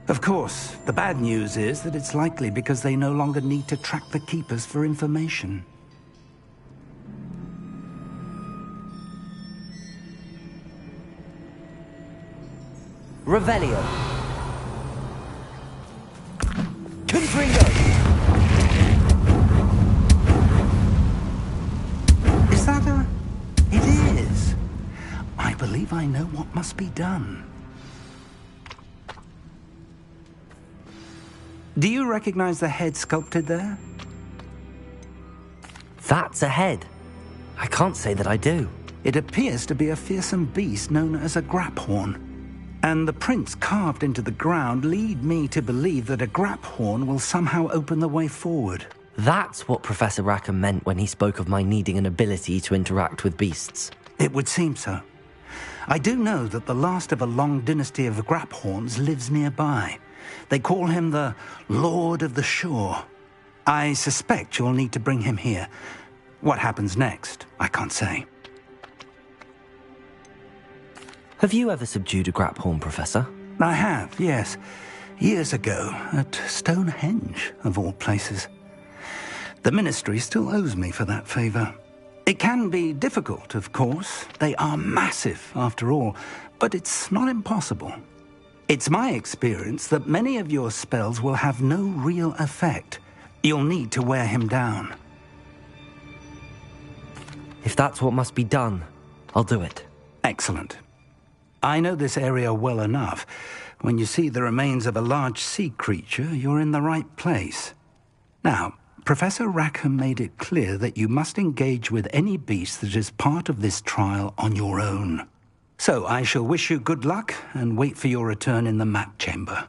Of course, the bad news is that it's likely because they no longer need to track the Keepers for information. Revelio. Confringo. Is that a... It is. I believe I know what must be done. Do you recognize the head sculpted there? That's a head. I can't say that I do. It appears to be a fearsome beast known as a graphorn. And the prints carved into the ground lead me to believe that a graphorn will somehow open the way forward. That's what Professor Rackham meant when he spoke of my needing an ability to interact with beasts. It would seem so. I do know that the last of a long dynasty of graphorns lives nearby. They call him the Lord of the Shore. I suspect you'll need to bring him here. What happens next, I can't say. Have you ever subdued a graphorn, Professor? I have, yes. Years ago, at Stonehenge, of all places. The Ministry still owes me for that favor. It can be difficult, of course. They are massive, after all, but it's not impossible. It's my experience that many of your spells will have no real effect. You'll need to wear him down. If that's what must be done, I'll do it. Excellent. I know this area well enough. When you see the remains of a large sea creature, you're in the right place. Now, Professor Rackham made it clear that you must engage with any beast that is part of this trial on your own. So I shall wish you good luck and wait for your return in the map chamber.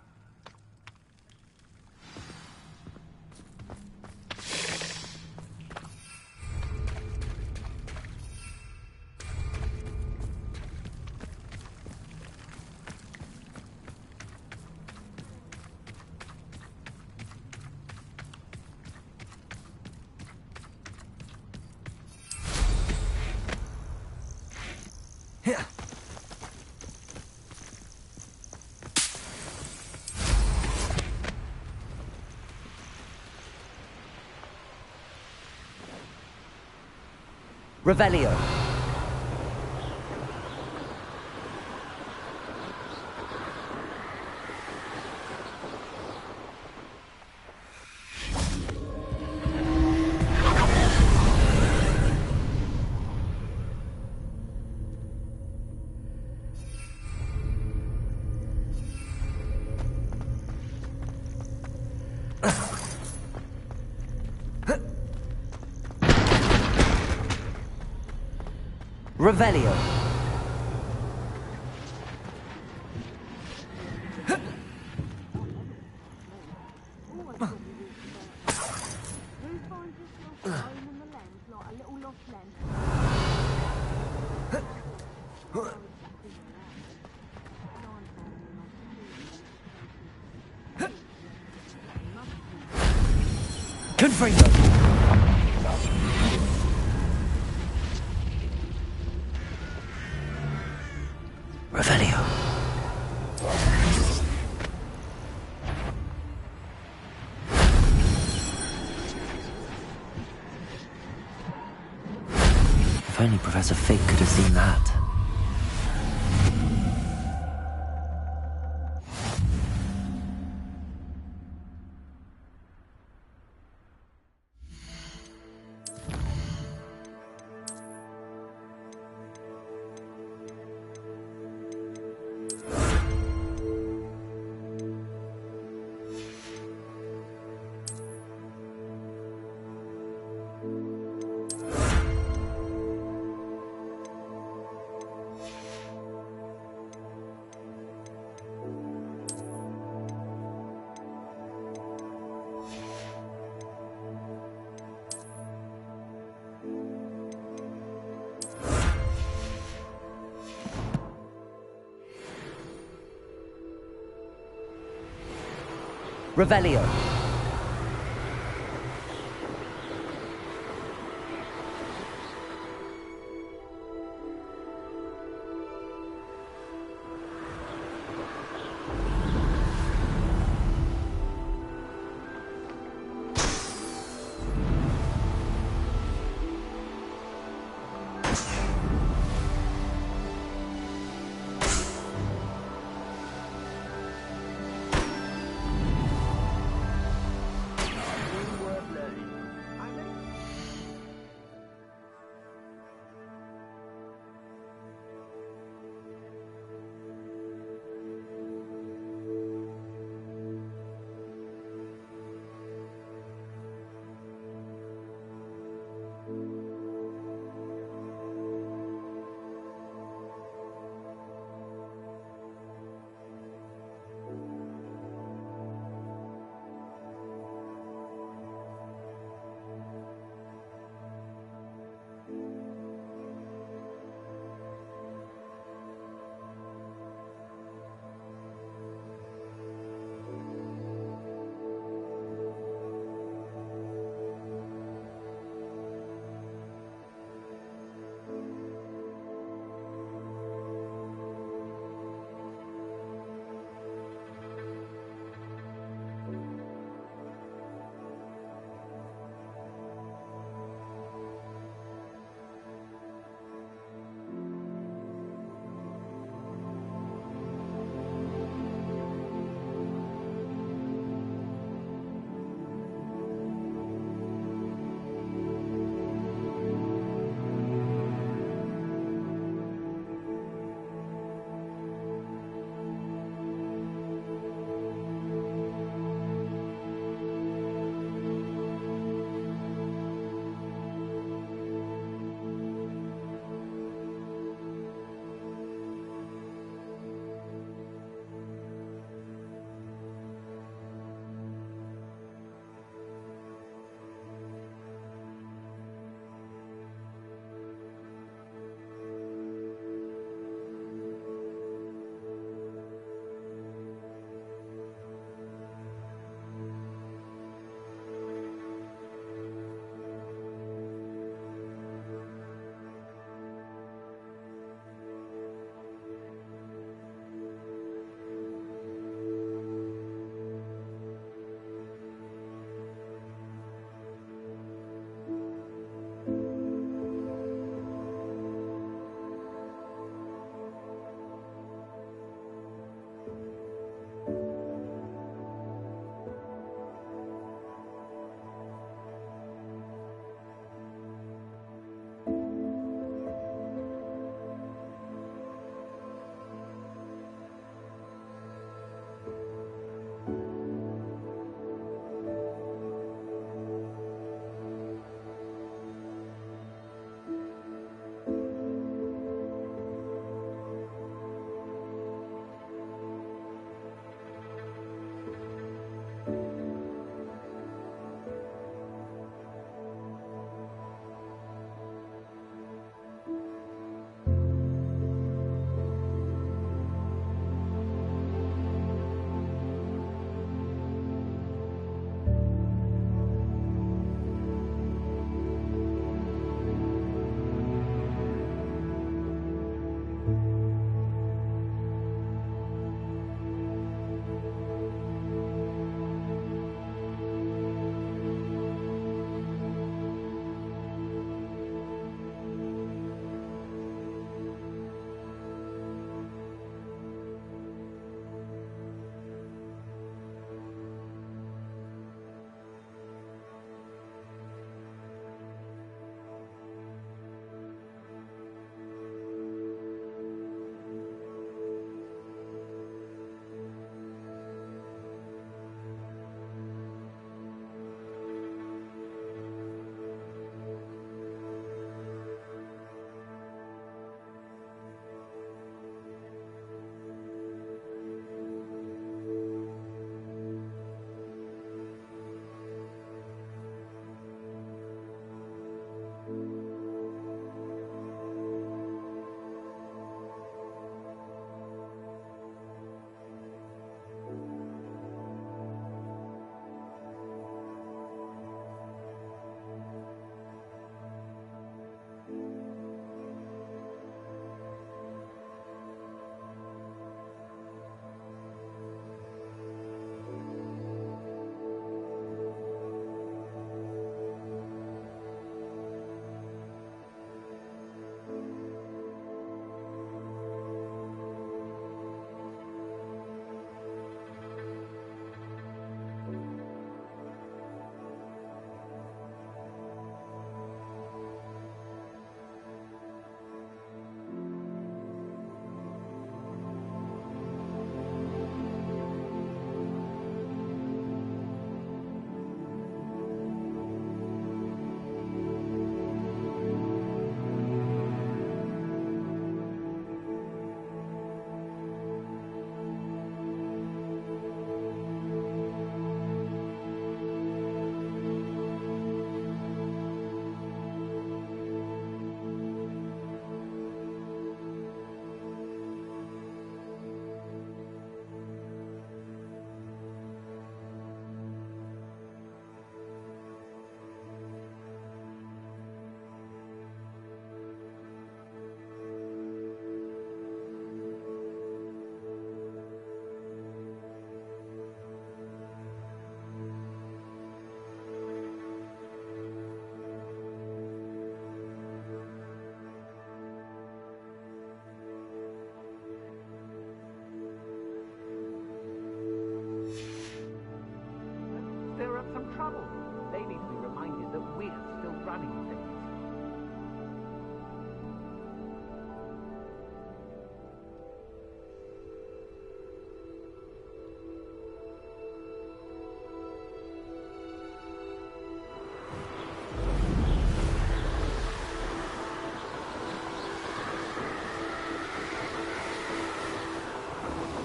Revelio. Revelio. Confringo. Revelio. If only Professor Fig could have seen that. Revelio.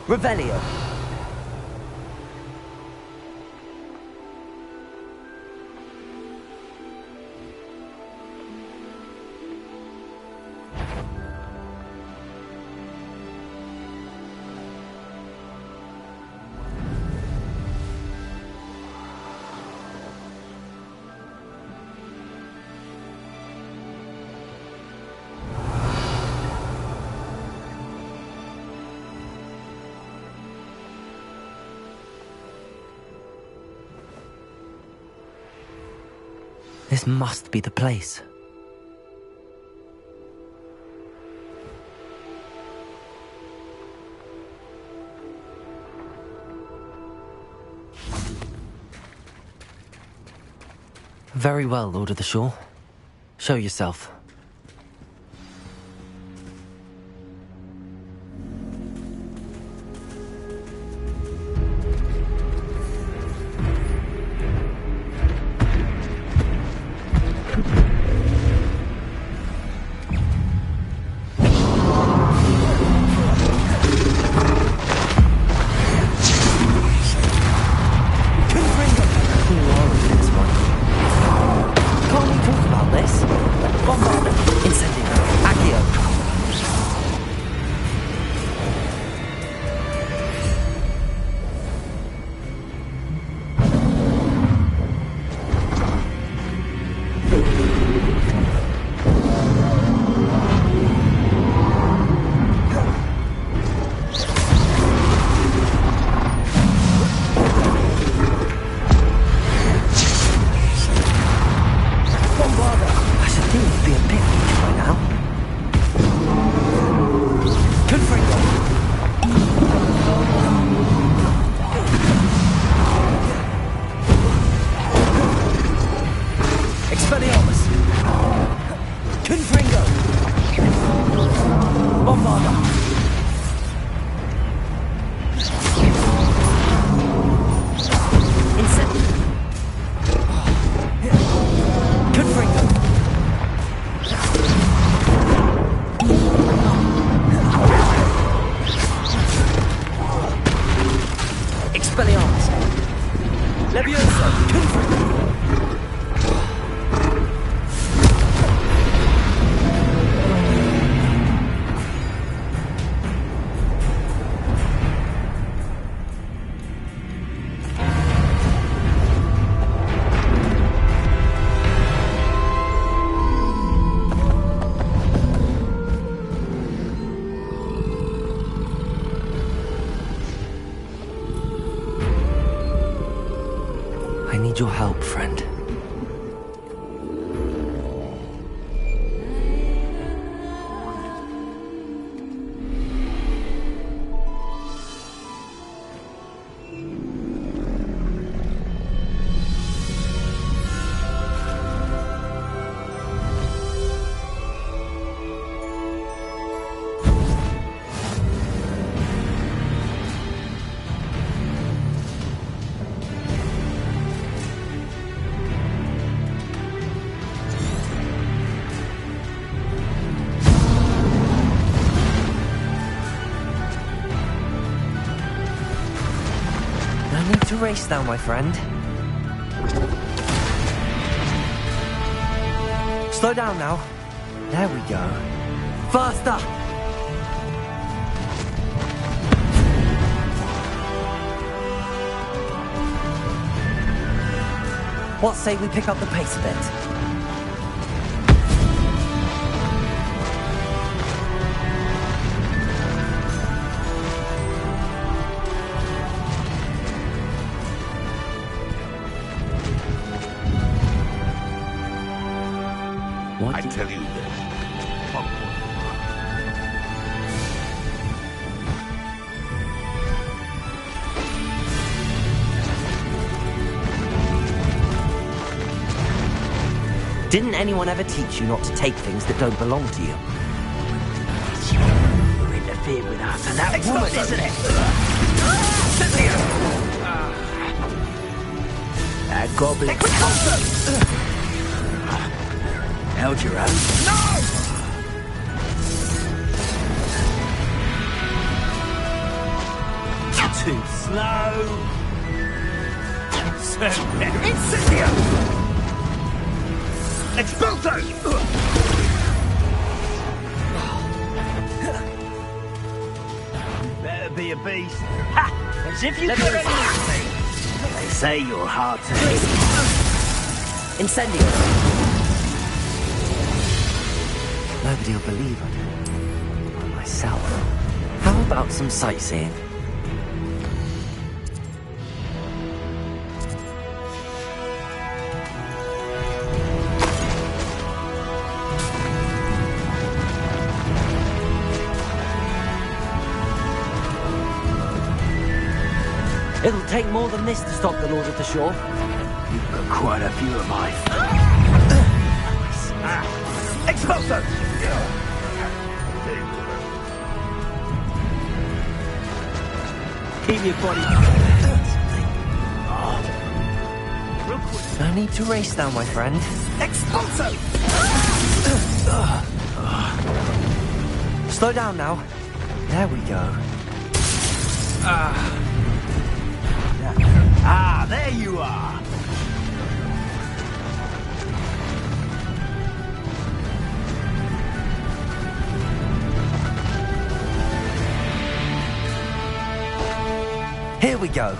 Revelio. This must be the place. Very well, Lord of the Shore. Show yourself. I need your help, friend. Race now, my friend. Slow down now. There we go. Faster! What say we pick up the pace a bit? I tell you this. Didn't anyone ever teach you not to take things that don't belong to you? You interfered with us and that woman, isn't it? That goblin. Held your own. No! too slow. Incendio! Expulso! Better be a beast. Ha! As if you could anything. They say you're hard to hit. Incendio! Nobody'll believe it. Not myself. How about some sightseeing? It'll take more than this to stop the Lord of the Shore. You've got quite a few of my... Expulso! Keep your body... No need to race now, my friend. Expulso! Slow down now. There we go. There you are! Here we go.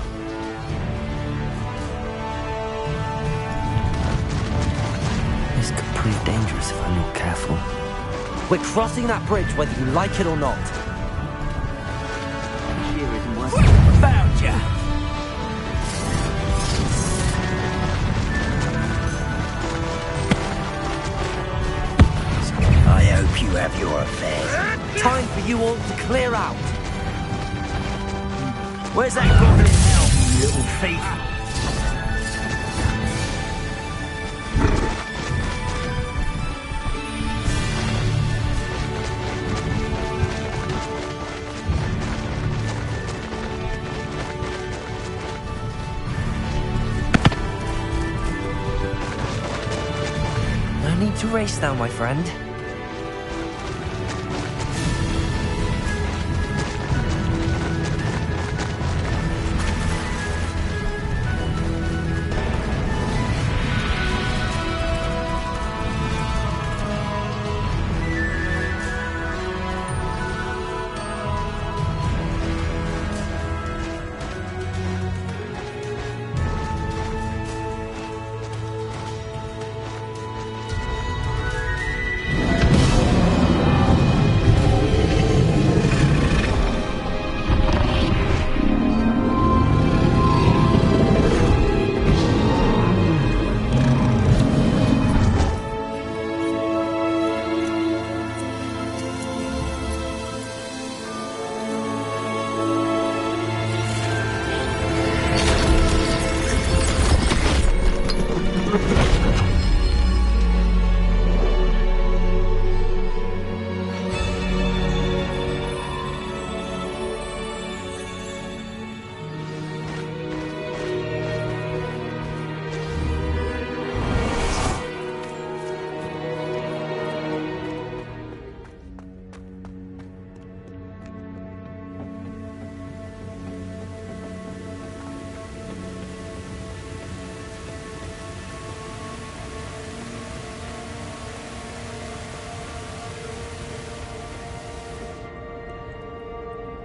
This could prove dangerous if I'm not careful. We're crossing that bridge whether you like it or not. Here isn't worth found ya! I hope you have your affairs. Time for you all to clear out. Where's that goblin now, you little thief? No need to race now, my friend.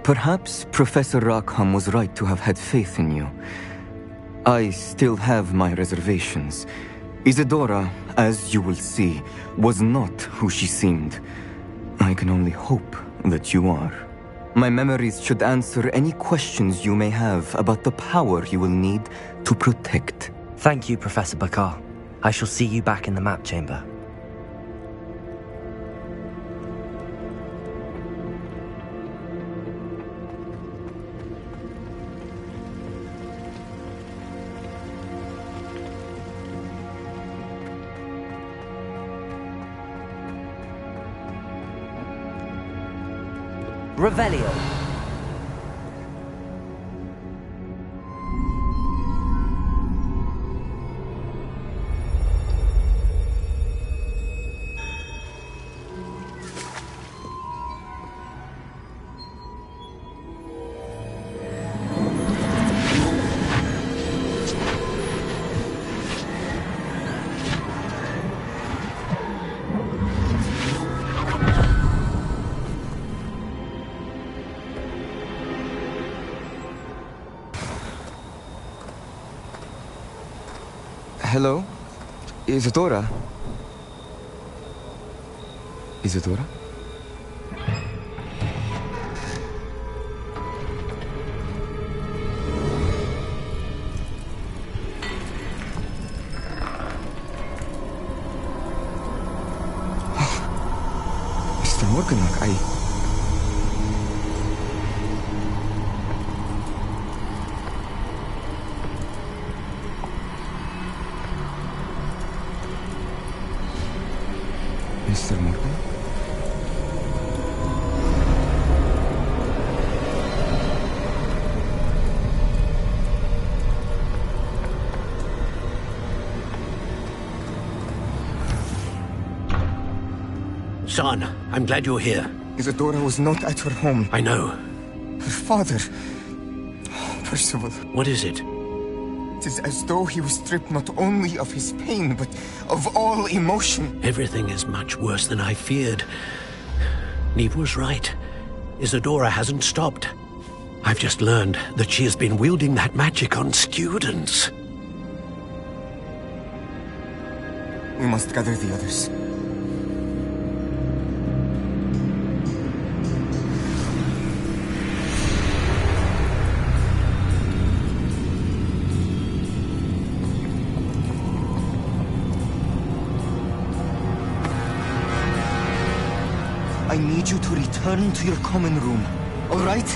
Perhaps Professor Rackham was right to have had faith in you. I still have my reservations. Isadora, as you will see, was not who she seemed. I can only hope that you are. My memories should answer any questions you may have about the power you will need to protect. Thank you, Professor Bakar. I shall see you back in the map chamber. Revelio. Hello? Isadora? Isadora? Mr. Morganlock, Mr. Morgan? Son, I'm glad you're here. Isadora was not at her home. I know. Her father... Percival. What is it? It is as though he was stripped not only of his pain, but of all emotion. Everything is much worse than I feared. Neve was right. Isadora hasn't stopped. I've just learned that she has been wielding that magic on students. We must gather the others. I need you to return to your common room, all right?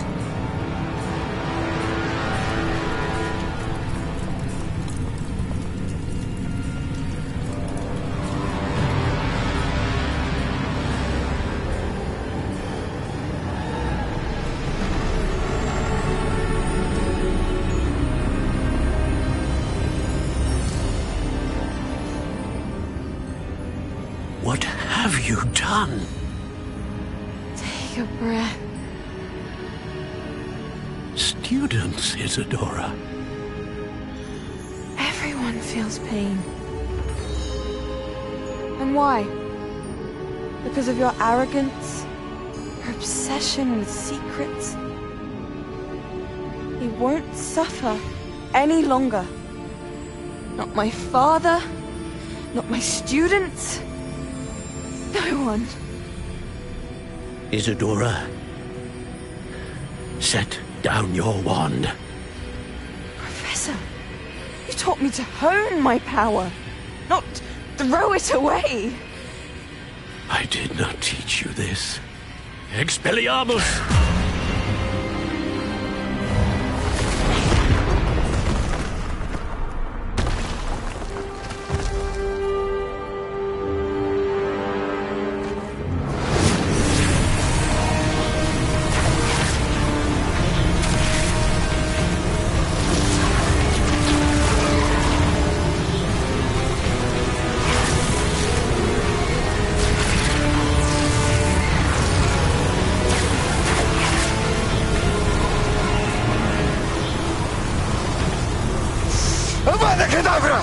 What have you done? Take a breath. Students, Isadora. Everyone feels pain. And why? Because of your arrogance? Your obsession with secrets? He won't suffer any longer. Not my father, not my students, no one. Isadora, set down your wand. Professor, you taught me to hone my power, not throw it away. I did not teach you this. Expelliarmus! Avada Kedavra!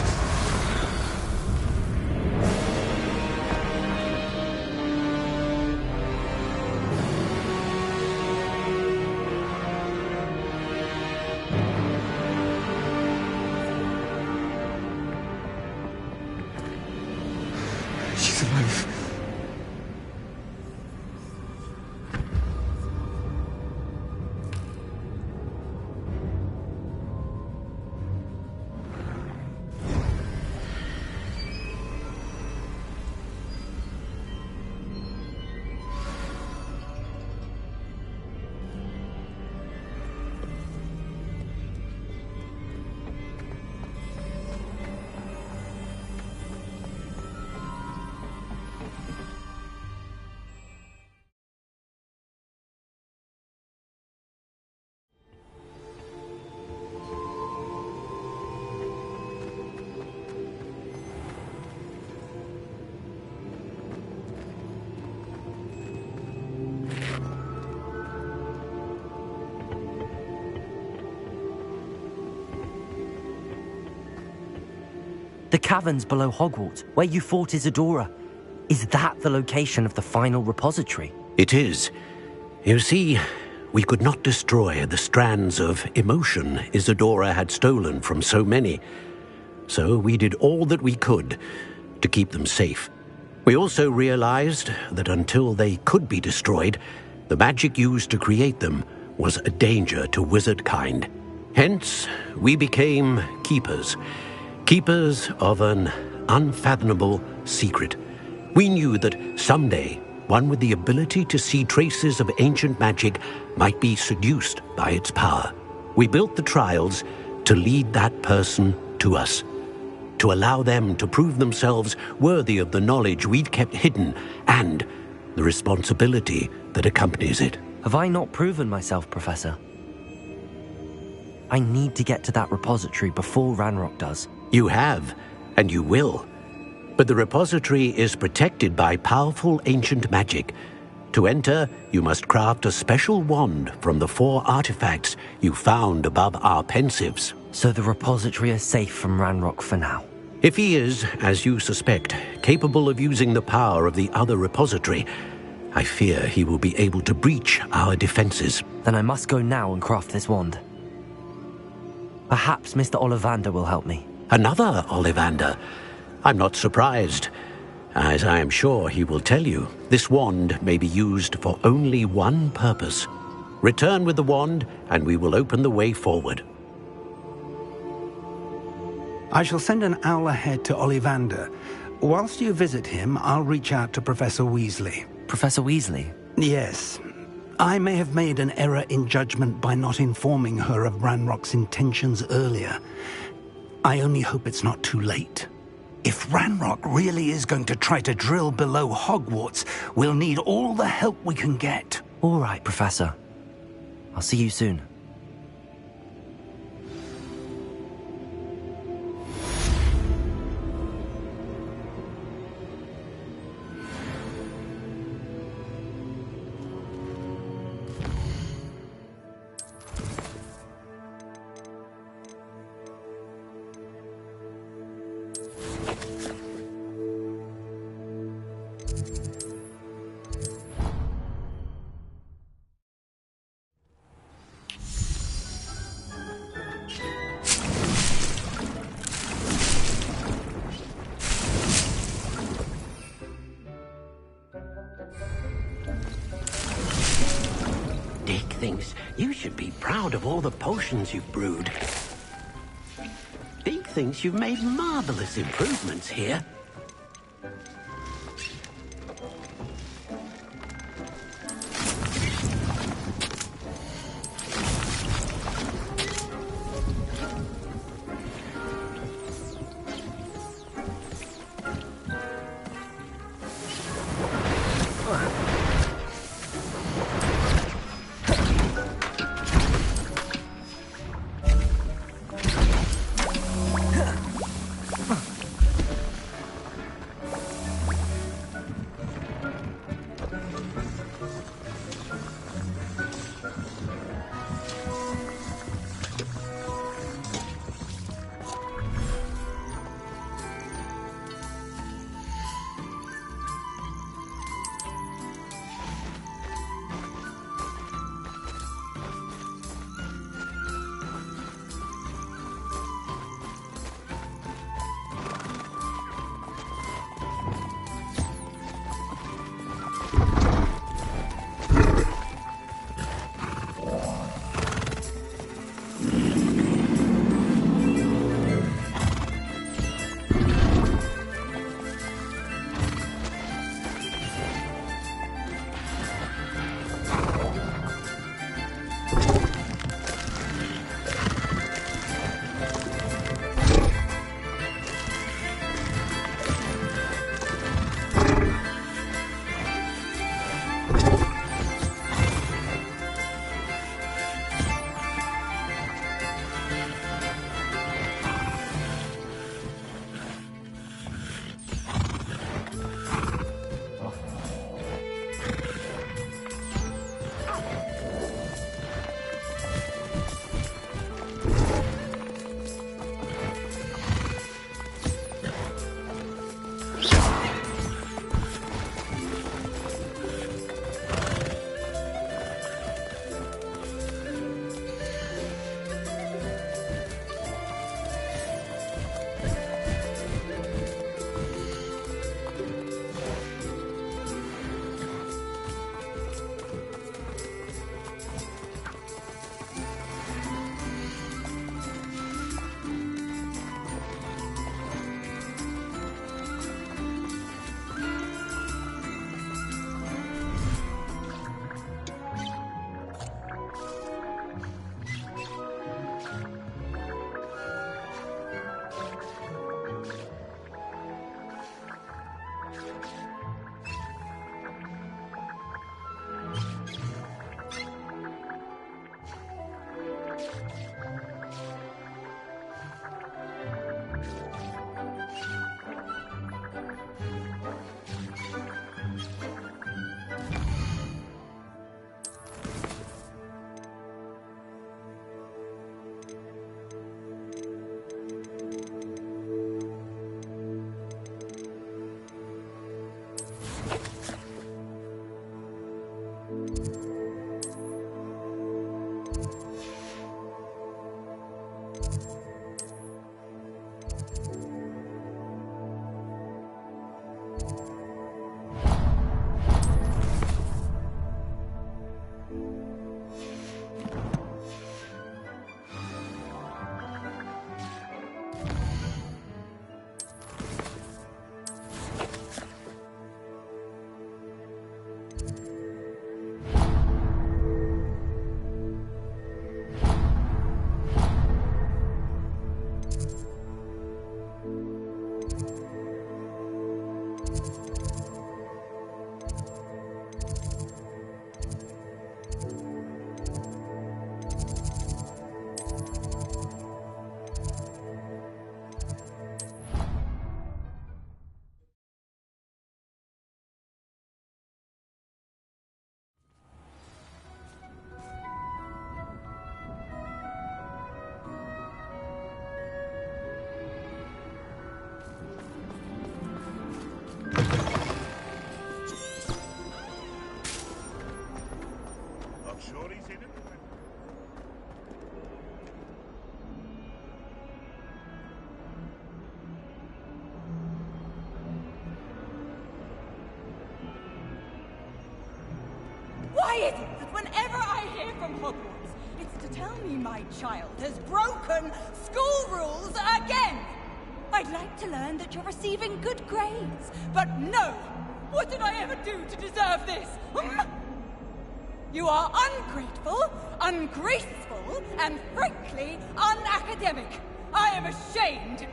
She's alive. The caverns below Hogwarts, where you fought Isadora. Is that the location of the final repository? It is. You see, we could not destroy the strands of emotion Isadora had stolen from so many. so we did all that we could to keep them safe. We also realized that until they could be destroyed, the magic used to create them was a danger to wizard kind. Hence, we became keepers. Keepers of an unfathomable secret. We knew that someday, one with the ability to see traces of ancient magic might be seduced by its power. We built the trials to lead that person to us, to allow them to prove themselves worthy of the knowledge we'd kept hidden and the responsibility that accompanies it. Have I not proven myself, Professor? I need to get to that repository before Ranrock does. You have, and you will. But the repository is protected by powerful ancient magic. To enter, you must craft a special wand from the 4 artifacts you found above our pensives. So the repository is safe from Ranrock for now? If he is, as you suspect, capable of using the power of the other repository, I fear he will be able to breach our defenses. Then I must go now and craft this wand. Perhaps Mr. Ollivander will help me. Another Ollivander? I'm not surprised. As I am sure he will tell you, this wand may be used for only one purpose. Return with the wand, and we will open the way forward. I shall send an owl ahead to Ollivander. Whilst you visit him, I'll reach out to Professor Weasley. Professor Weasley? Yes. I may have made an error in judgment by not informing her of Ranrock's intentions earlier. I only hope it's not too late. If Ranrock really is going to try to drill below Hogwarts, we'll need all the help we can get. All right, Professor. I'll see you soon. Thinks you should be proud of all the potions you've brewed. Deke thinks you've made marvelous improvements here. sure he's in it? Why is it that whenever I hear from Hogwarts, it's to tell me my child has broken school rules again? I'd like to learn that you're receiving good grades, but no! What did I ever do to deserve this? You are ungrateful, ungraceful, and frankly, unacademic. I am ashamed.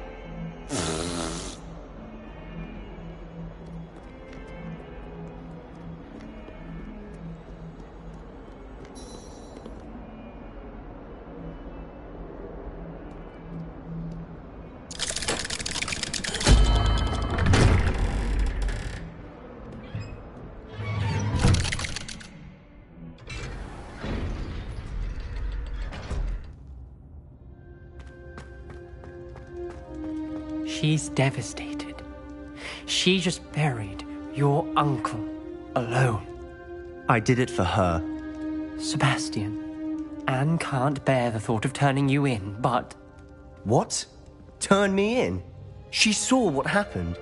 She's devastated. She just buried your uncle alone. I did it for her. Sebastian, Anne can't bear the thought of turning you in, but... What? Turn me in? She saw what happened.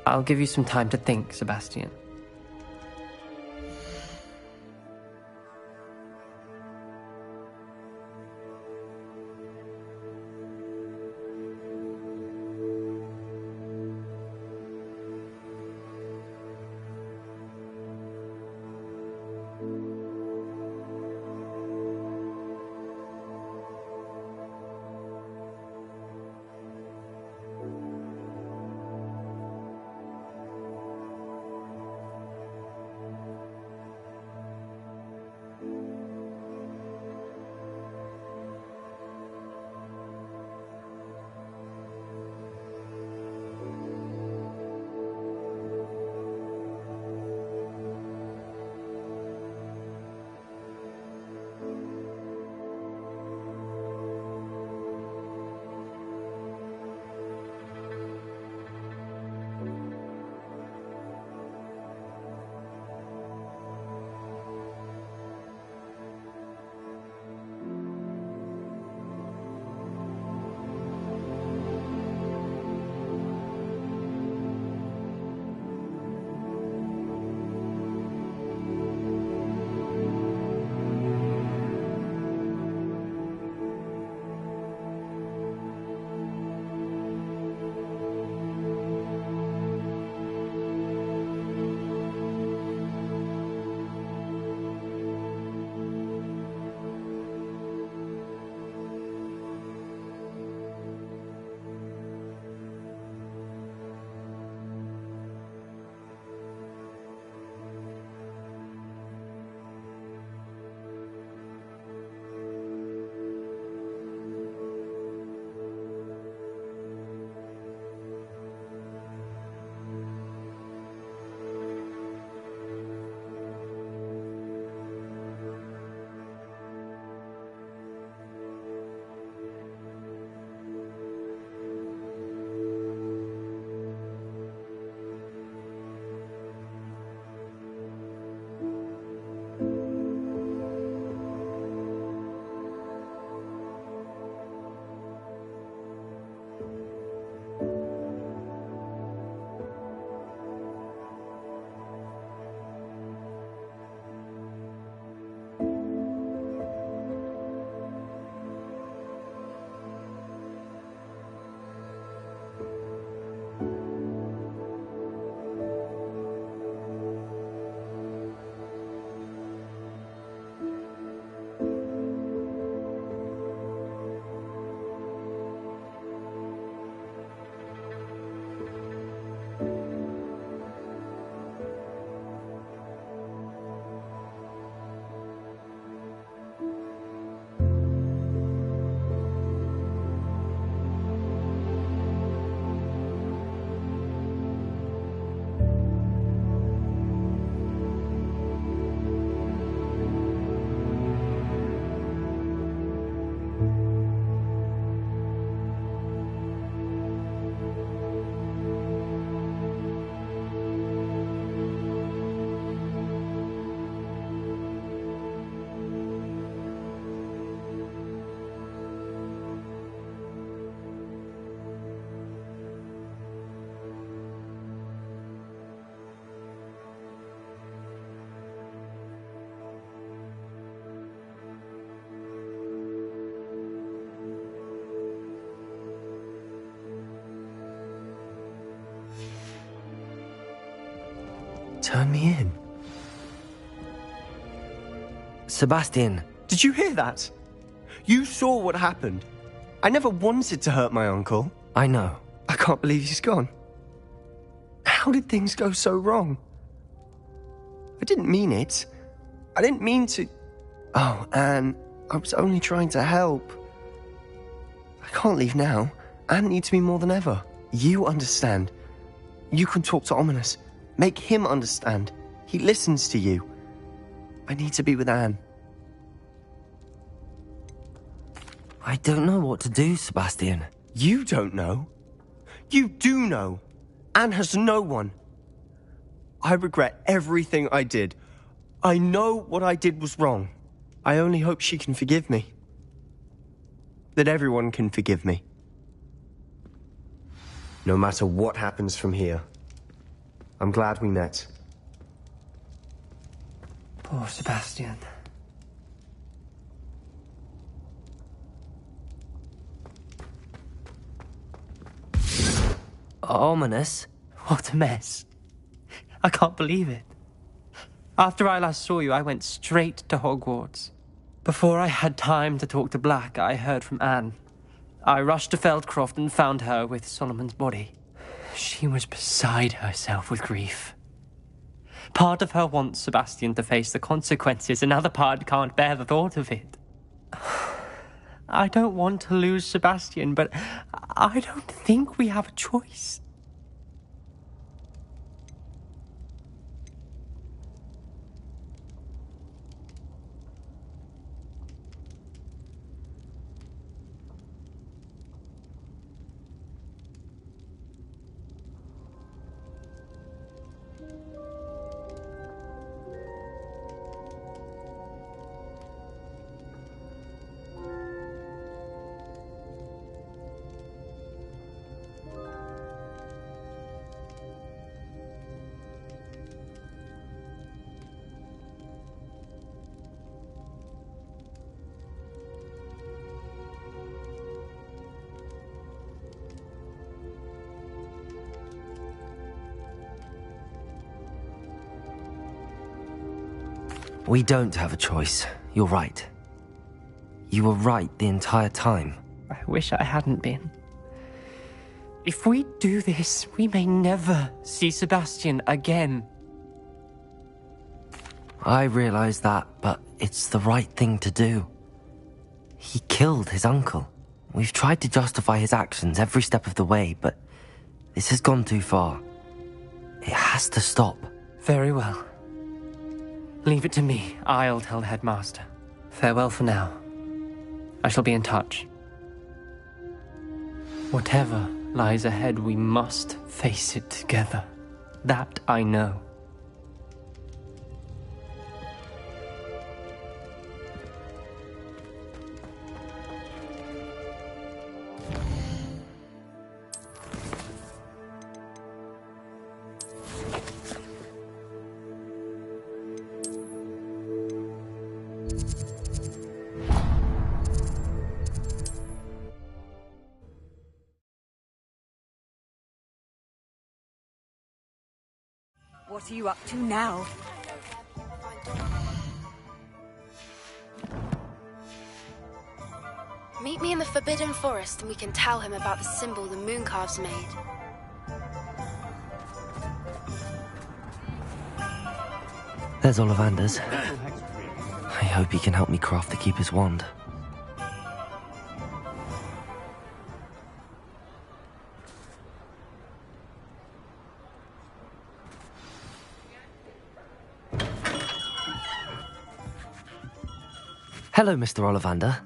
I'll give you some time to think, Sebastian. Turn me in. Sebastian. Did you hear that? You saw what happened. I never wanted to hurt my uncle. I know. I can't believe he's gone. How did things go so wrong? I didn't mean it. I didn't mean to... Oh, Anne, I was only trying to help. I can't leave now. Anne needs me more than ever. You understand. You can talk to Ominous. Make him understand. He listens to you. I need to be with Anne. I don't know what to do, Sebastian. You don't know. You do know. Anne has no one. I regret everything I did. I know what I did was wrong. I only hope she can forgive me. That everyone can forgive me. No matter what happens from here. I'm glad we met. Poor Sebastian. Ominous? What a mess. I can't believe it. After I last saw you, I went straight to Hogwarts. Before I had time to talk to Black, I heard from Anne. I rushed to Feldcroft and found her with Solomon's body. She was beside herself with grief. Part of her wants Sebastian to face the consequences, another part can't bear the thought of it. I don't want to lose Sebastian, but I don't think we have a choice. We don't have a choice. You're right. You were right the entire time. I wish I hadn't been. If we do this, we may never see Sebastian again. I realize that, but it's the right thing to do. He killed his uncle. We've tried to justify his actions every step of the way, but this has gone too far. It has to stop. Very well. Leave it to me. I'll tell the headmaster. Farewell for now. I shall be in touch. Whatever lies ahead, we must face it together. That I know. What are you up to now? Meet me in the Forbidden Forest and we can tell him about the symbol the Mooncalves made. There's Ollivander's. I hope he can help me craft the Keeper's wand. Hello, Mr. Ollivander.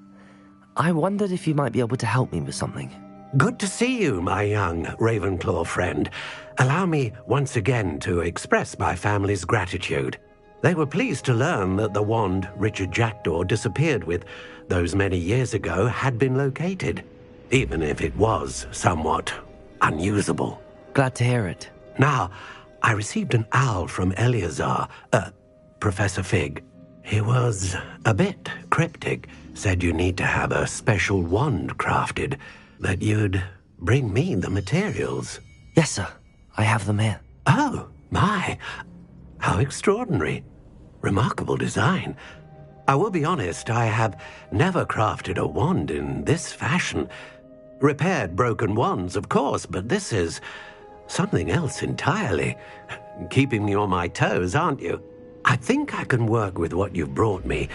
I wondered if you might be able to help me with something. Good to see you, my young Ravenclaw friend. Allow me once again to express my family's gratitude. They were pleased to learn that the wand Richard Jackdaw disappeared with those many years ago had been located, even if it was somewhat unusable. Glad to hear it. Now, I received an owl from Eleazar, Professor Fig. He was a bit cryptic, said you need to have a special wand crafted, that you'd bring me the materials. Yes, sir. I have them here. Oh, my. How extraordinary. Remarkable design. I will be honest, I have never crafted a wand in this fashion. Repaired broken wands, of course, but this is something else entirely. Keeping me on my toes, aren't you? I think I can work with what you've brought me.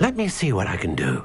Let me see what I can do.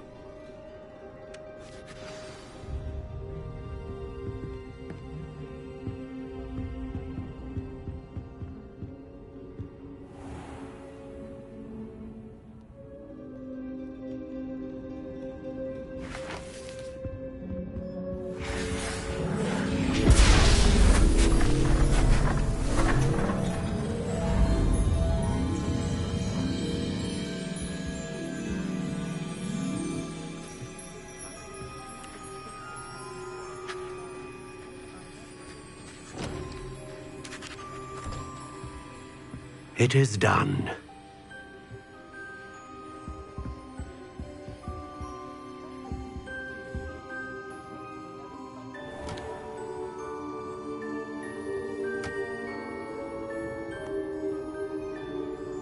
It is done.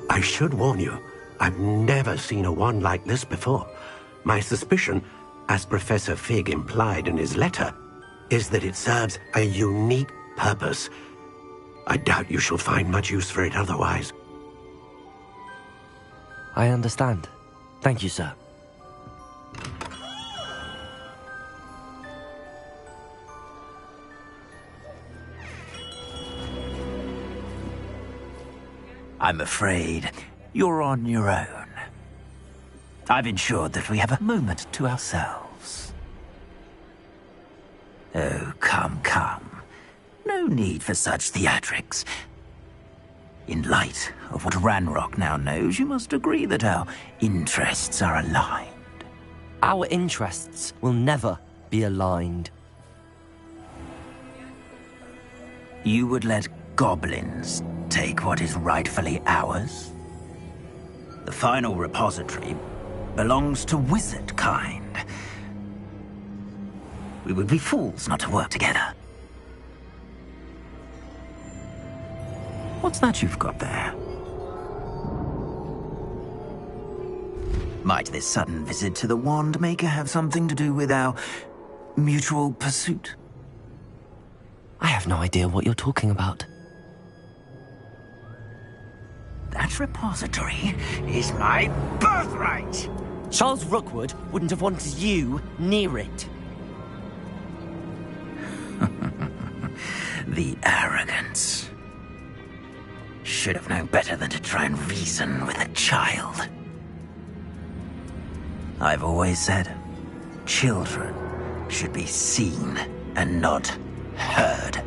I should warn you, I've never seen a wand like this before. My suspicion, as Professor Fig implied in his letter, is that it serves a unique purpose. I doubt you shall find much use for it otherwise. I understand. Thank you, sir. I'm afraid you're on your own. I've ensured that we have a moment to ourselves. Oh, come, come. No need for such theatrics. In light of what Ranrock now knows, you must agree that our interests are aligned. Our interests will never be aligned. You would let goblins take what is rightfully ours? The final repository belongs to wizard kind. We would be fools not to work together. What's that you've got there? Might this sudden visit to the Wand Maker have something to do with our mutual pursuit? I have no idea what you're talking about. That repository is my birthright! Charles Rookwood wouldn't have wanted you near it. The arrogance. Should have known better than to try and reason with a child. I've always said, children should be seen and not heard.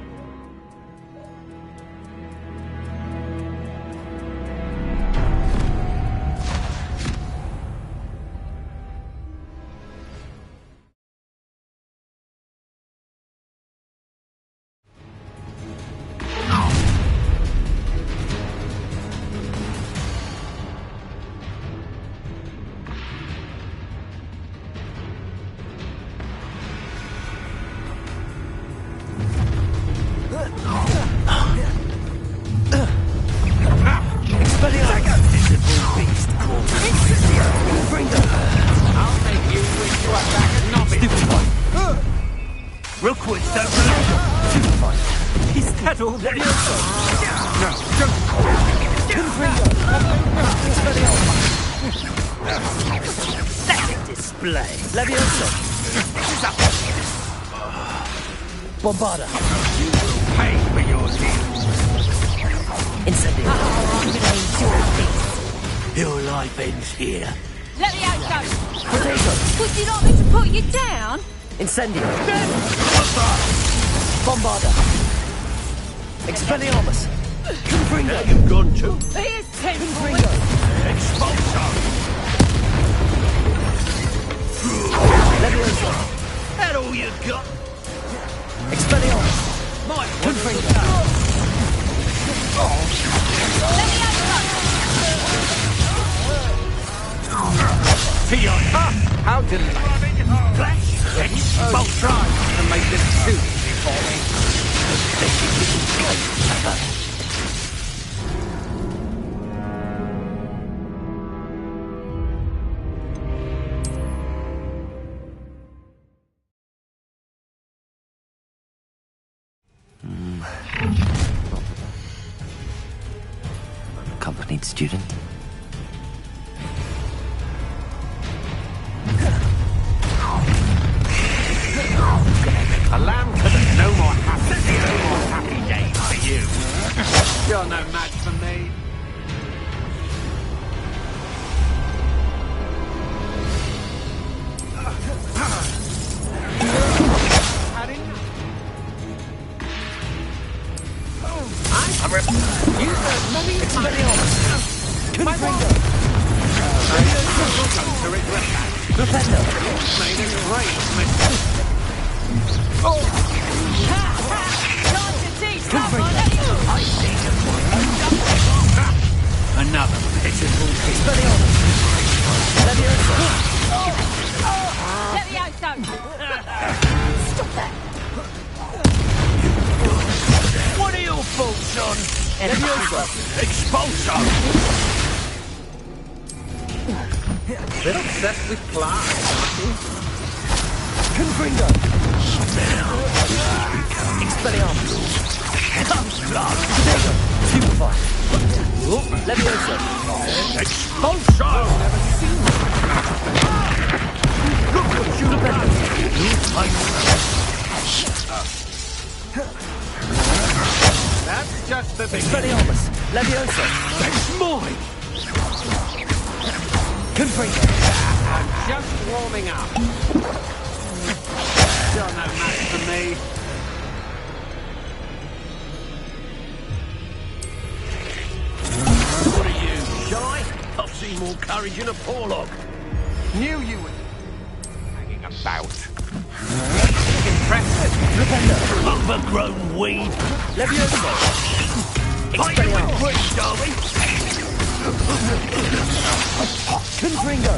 Bombarda. You will pay for your deeds. Incendio. Your life ends here. Let me out go! Potato. Would you like me to put you down? Incendio. Bombarda. Expelliarmus. Confringo. Now you've gone too. Here's 10 Confringo. Expulso. Levioso. That all you got? Expelliarmus. My Confringo. Let me out to your How did it? Expulso. Try to make this too easy for me. good student. A lamb could no more happy days for you. You're no match for me. Another pitiful piece. Stop that! What are your faults, son? Expulso! Bit obsessed with flies, aren't you? Confringo! Expelliarmus! Stupefy! Levioso! Expulso! Never seen Look what you've done! That's just the beginning. Expelliarmus! Levioso! That's mine! Confringo! I'm just warming up. Still no match for me. What are you, shy? I've seen more courage in a Porlock. Knew you were hanging about. Impressive. Overgrown weed. Levioso! Fighting with greed, darling. Confringo!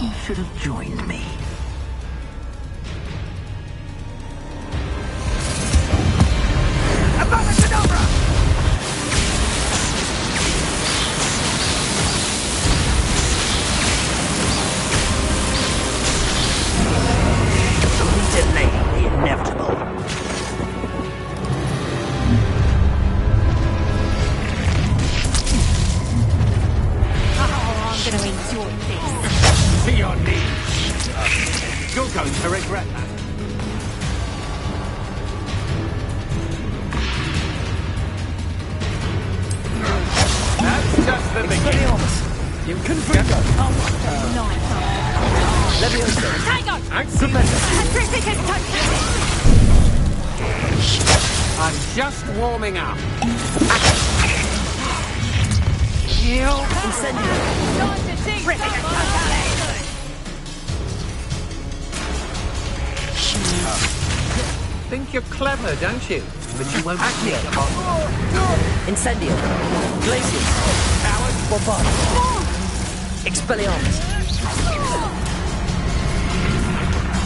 You should have joined me. Abacadabra! Only delay the inevitable. I'm gonna enjoy this. To your knees. You're going to regret that. That's just the beginning. Expelliarmus! You Confringo! Levioso! Tango! I'm just warming up. Incendio! Think you're clever, don't you? But you won't Accio! come on. Incendio! Glacius! Coward! Bombarda! Expelliarmus!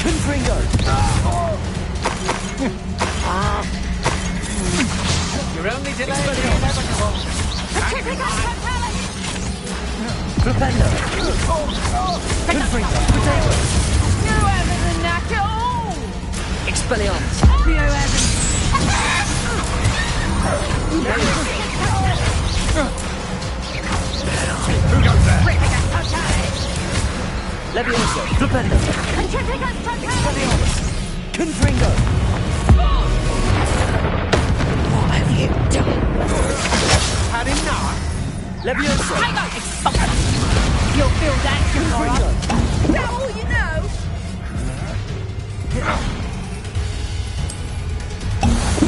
Confringo! You're only delaying the inevitable. Flipendo! Confringo! Potato! You haven't the knack at all! Expelliarmus! You haven't. Who goes there? Levioso! Flipendo! Expelliarmus! Confringo! What have you done? Had enough? Levioso! You'll feel that tomorrow. Confringo! Is that all you know?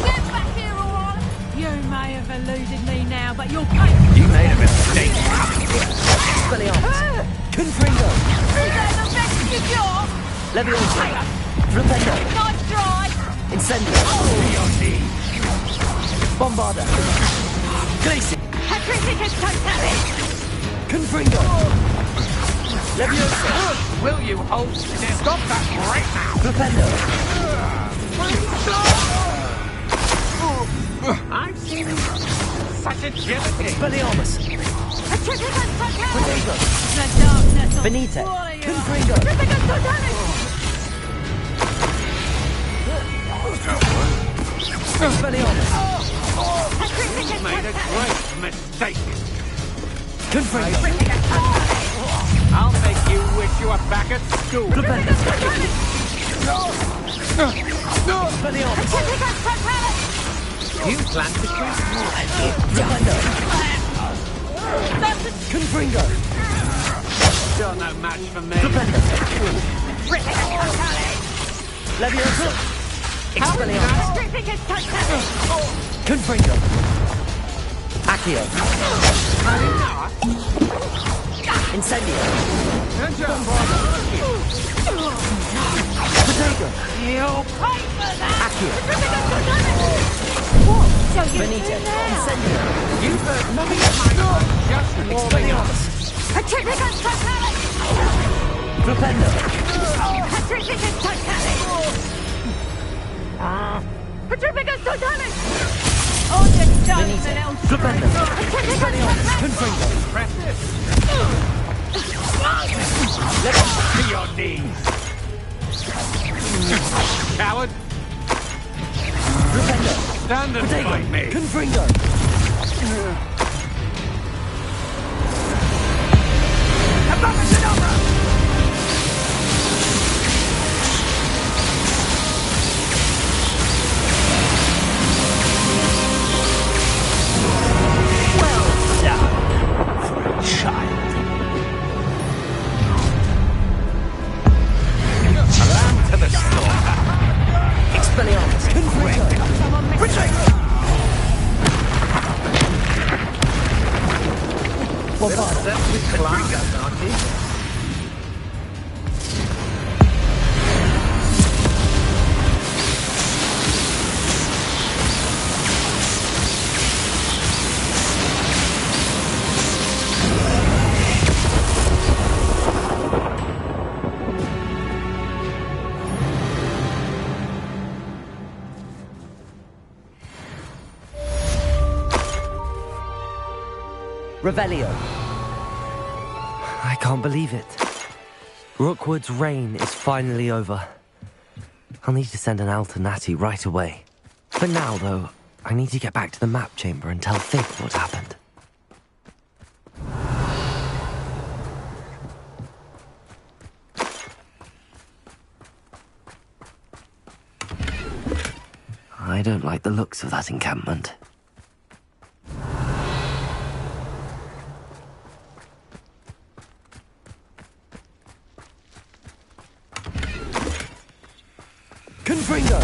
Get back here, all right? You may have eluded me now, but you'll pay. You made a mistake. Expelliarmus! Confringo! Is that the best you got? Levioso! Flipendo! Nice try. Incendio! To your knees. Bombarda! Glacius! Patricius totalis. Confringo! Levioso! Will you hold still? Stop that right now. Flipendo! I've seen such agility. Expelliarmus! Patricius totalis. Potato! The darkness of Benita! what are you? Confringo! Patricius totalis. Expelliarmus! You made a great mistake. I'll make you wish you were back at school. You plan to Confringo! You're no match for me. Leviosa! Confringo! Accio! Incendio! Potato! Accio! Benito! Incendio! You've heard nothing of mine. Just warming up. Flipendo! Flipendo! Confringo! To your knees. Coward. Flipendo! Stand and fight me. Confringo! Revelio. I can't believe it. Rookwood's reign is finally over. I'll need to send an Alternati right away. For now, though, I need to get back to the map chamber and tell Fig what happened. I don't like the looks of that encampment. Confringo!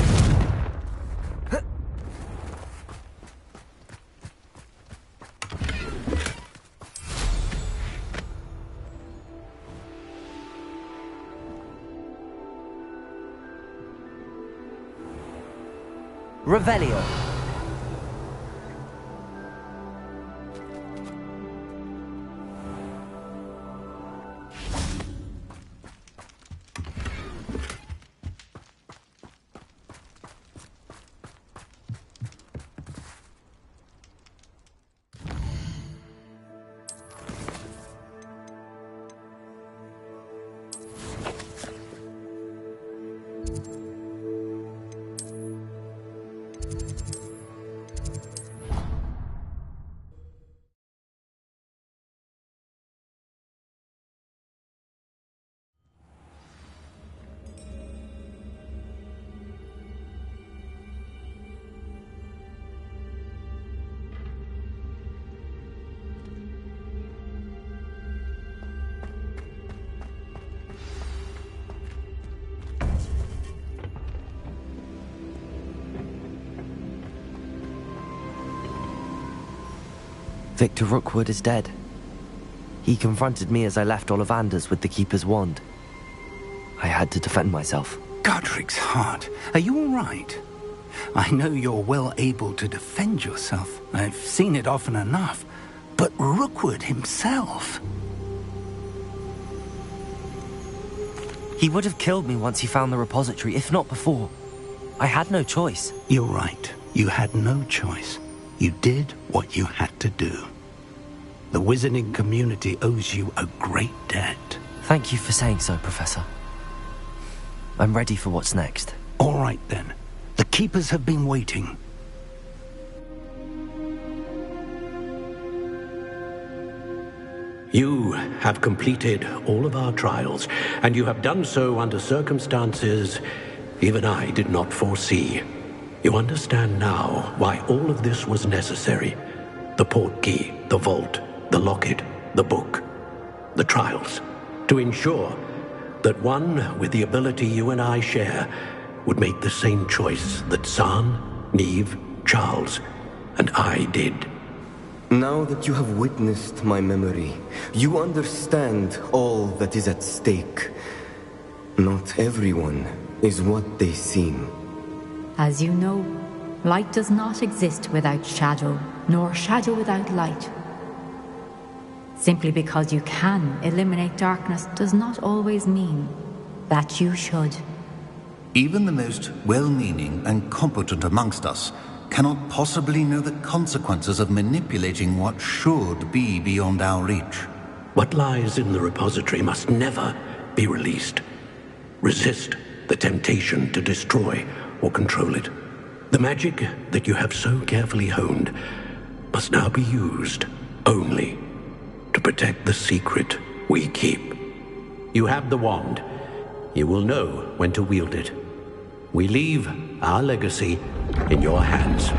Revelio. Victor Rookwood is dead. He confronted me as I left Ollivander's with the Keeper's wand. I had to defend myself. Godric's heart, are you all right? I know you're well able to defend yourself. I've seen it often enough. But Rookwood himself... He would have killed me once he found the repository, if not before. I had no choice. You're right. You had no choice. You did what you had to do. The wizarding community owes you a great debt. Thank you for saying so, Professor. I'm ready for what's next. All right, then. The Keepers have been waiting. You have completed all of our trials, and you have done so under circumstances even I did not foresee. You understand now why all of this was necessary. The portkey, the vault, the locket, the book, the trials. To ensure that one with the ability you and I share would make the same choice that San, Neve, Charles, and I did. Now that you have witnessed my memory, you understand all that is at stake. Not everyone is what they seem. As you know, light does not exist without shadow, nor shadow without light. Simply because you can eliminate darkness does not always mean that you should. Even the most well-meaning and competent amongst us cannot possibly know the consequences of manipulating what should be beyond our reach. What lies in the repository must never be released. Resist the temptation to destroy or control it. The magic that you have so carefully honed must now be used only to protect the secret we keep. You have the wand. You will know when to wield it. We leave our legacy in your hands.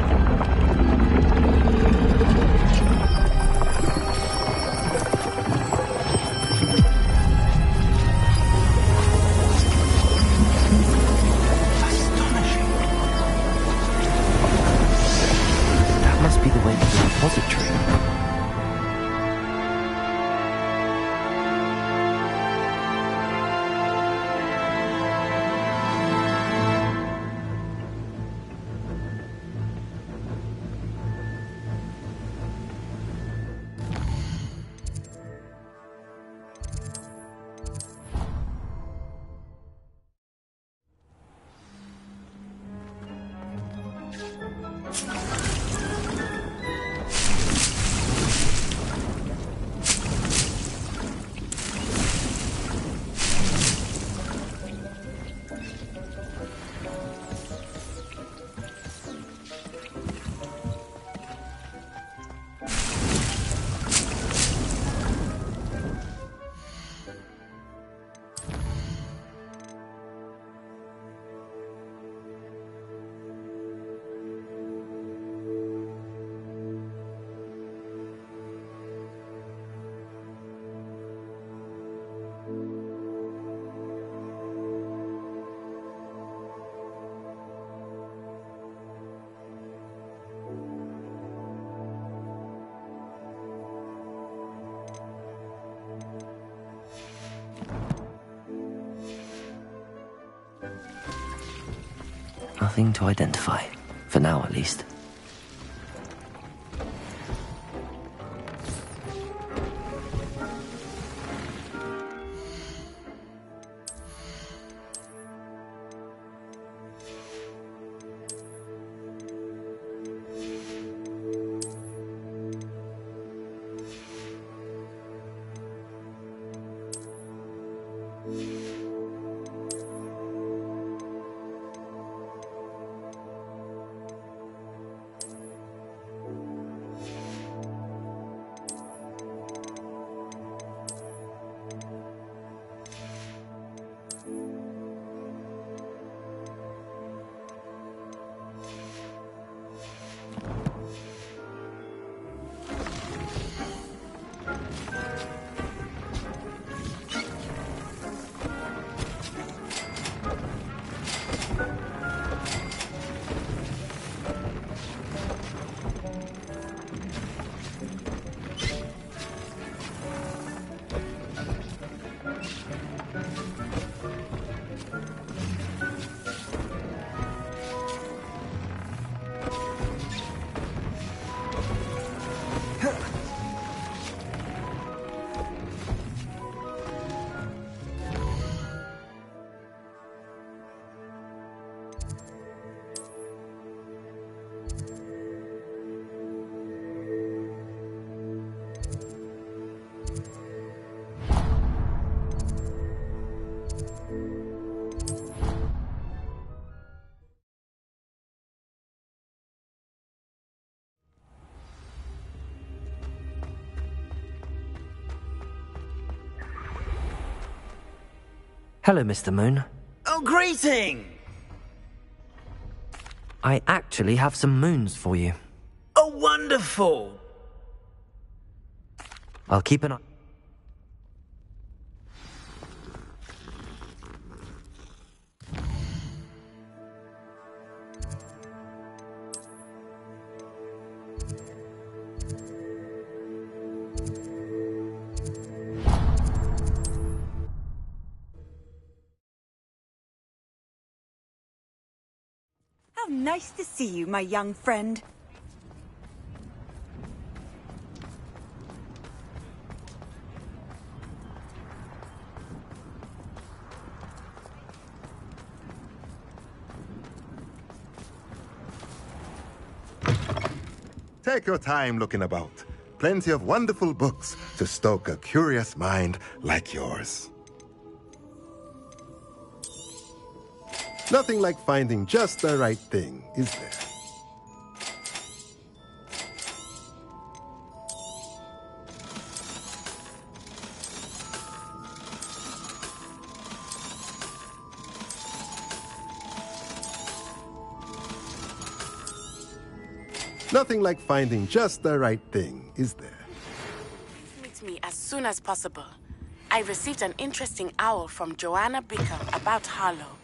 That must be the way to the repository. Nothing to identify, for now at least. Hello, Mr. Moon. Oh, greeting! I actually have some moons for you. Oh, wonderful! I'll keep an eye... How nice to see you, my young friend. Take your time looking about. Plenty of wonderful books to stoke a curious mind like yours. Nothing like finding just the right thing, is there? Nothing like finding just the right thing, is there? Meet me as soon as possible. I received an interesting owl from Joanna Bicker about Harlow.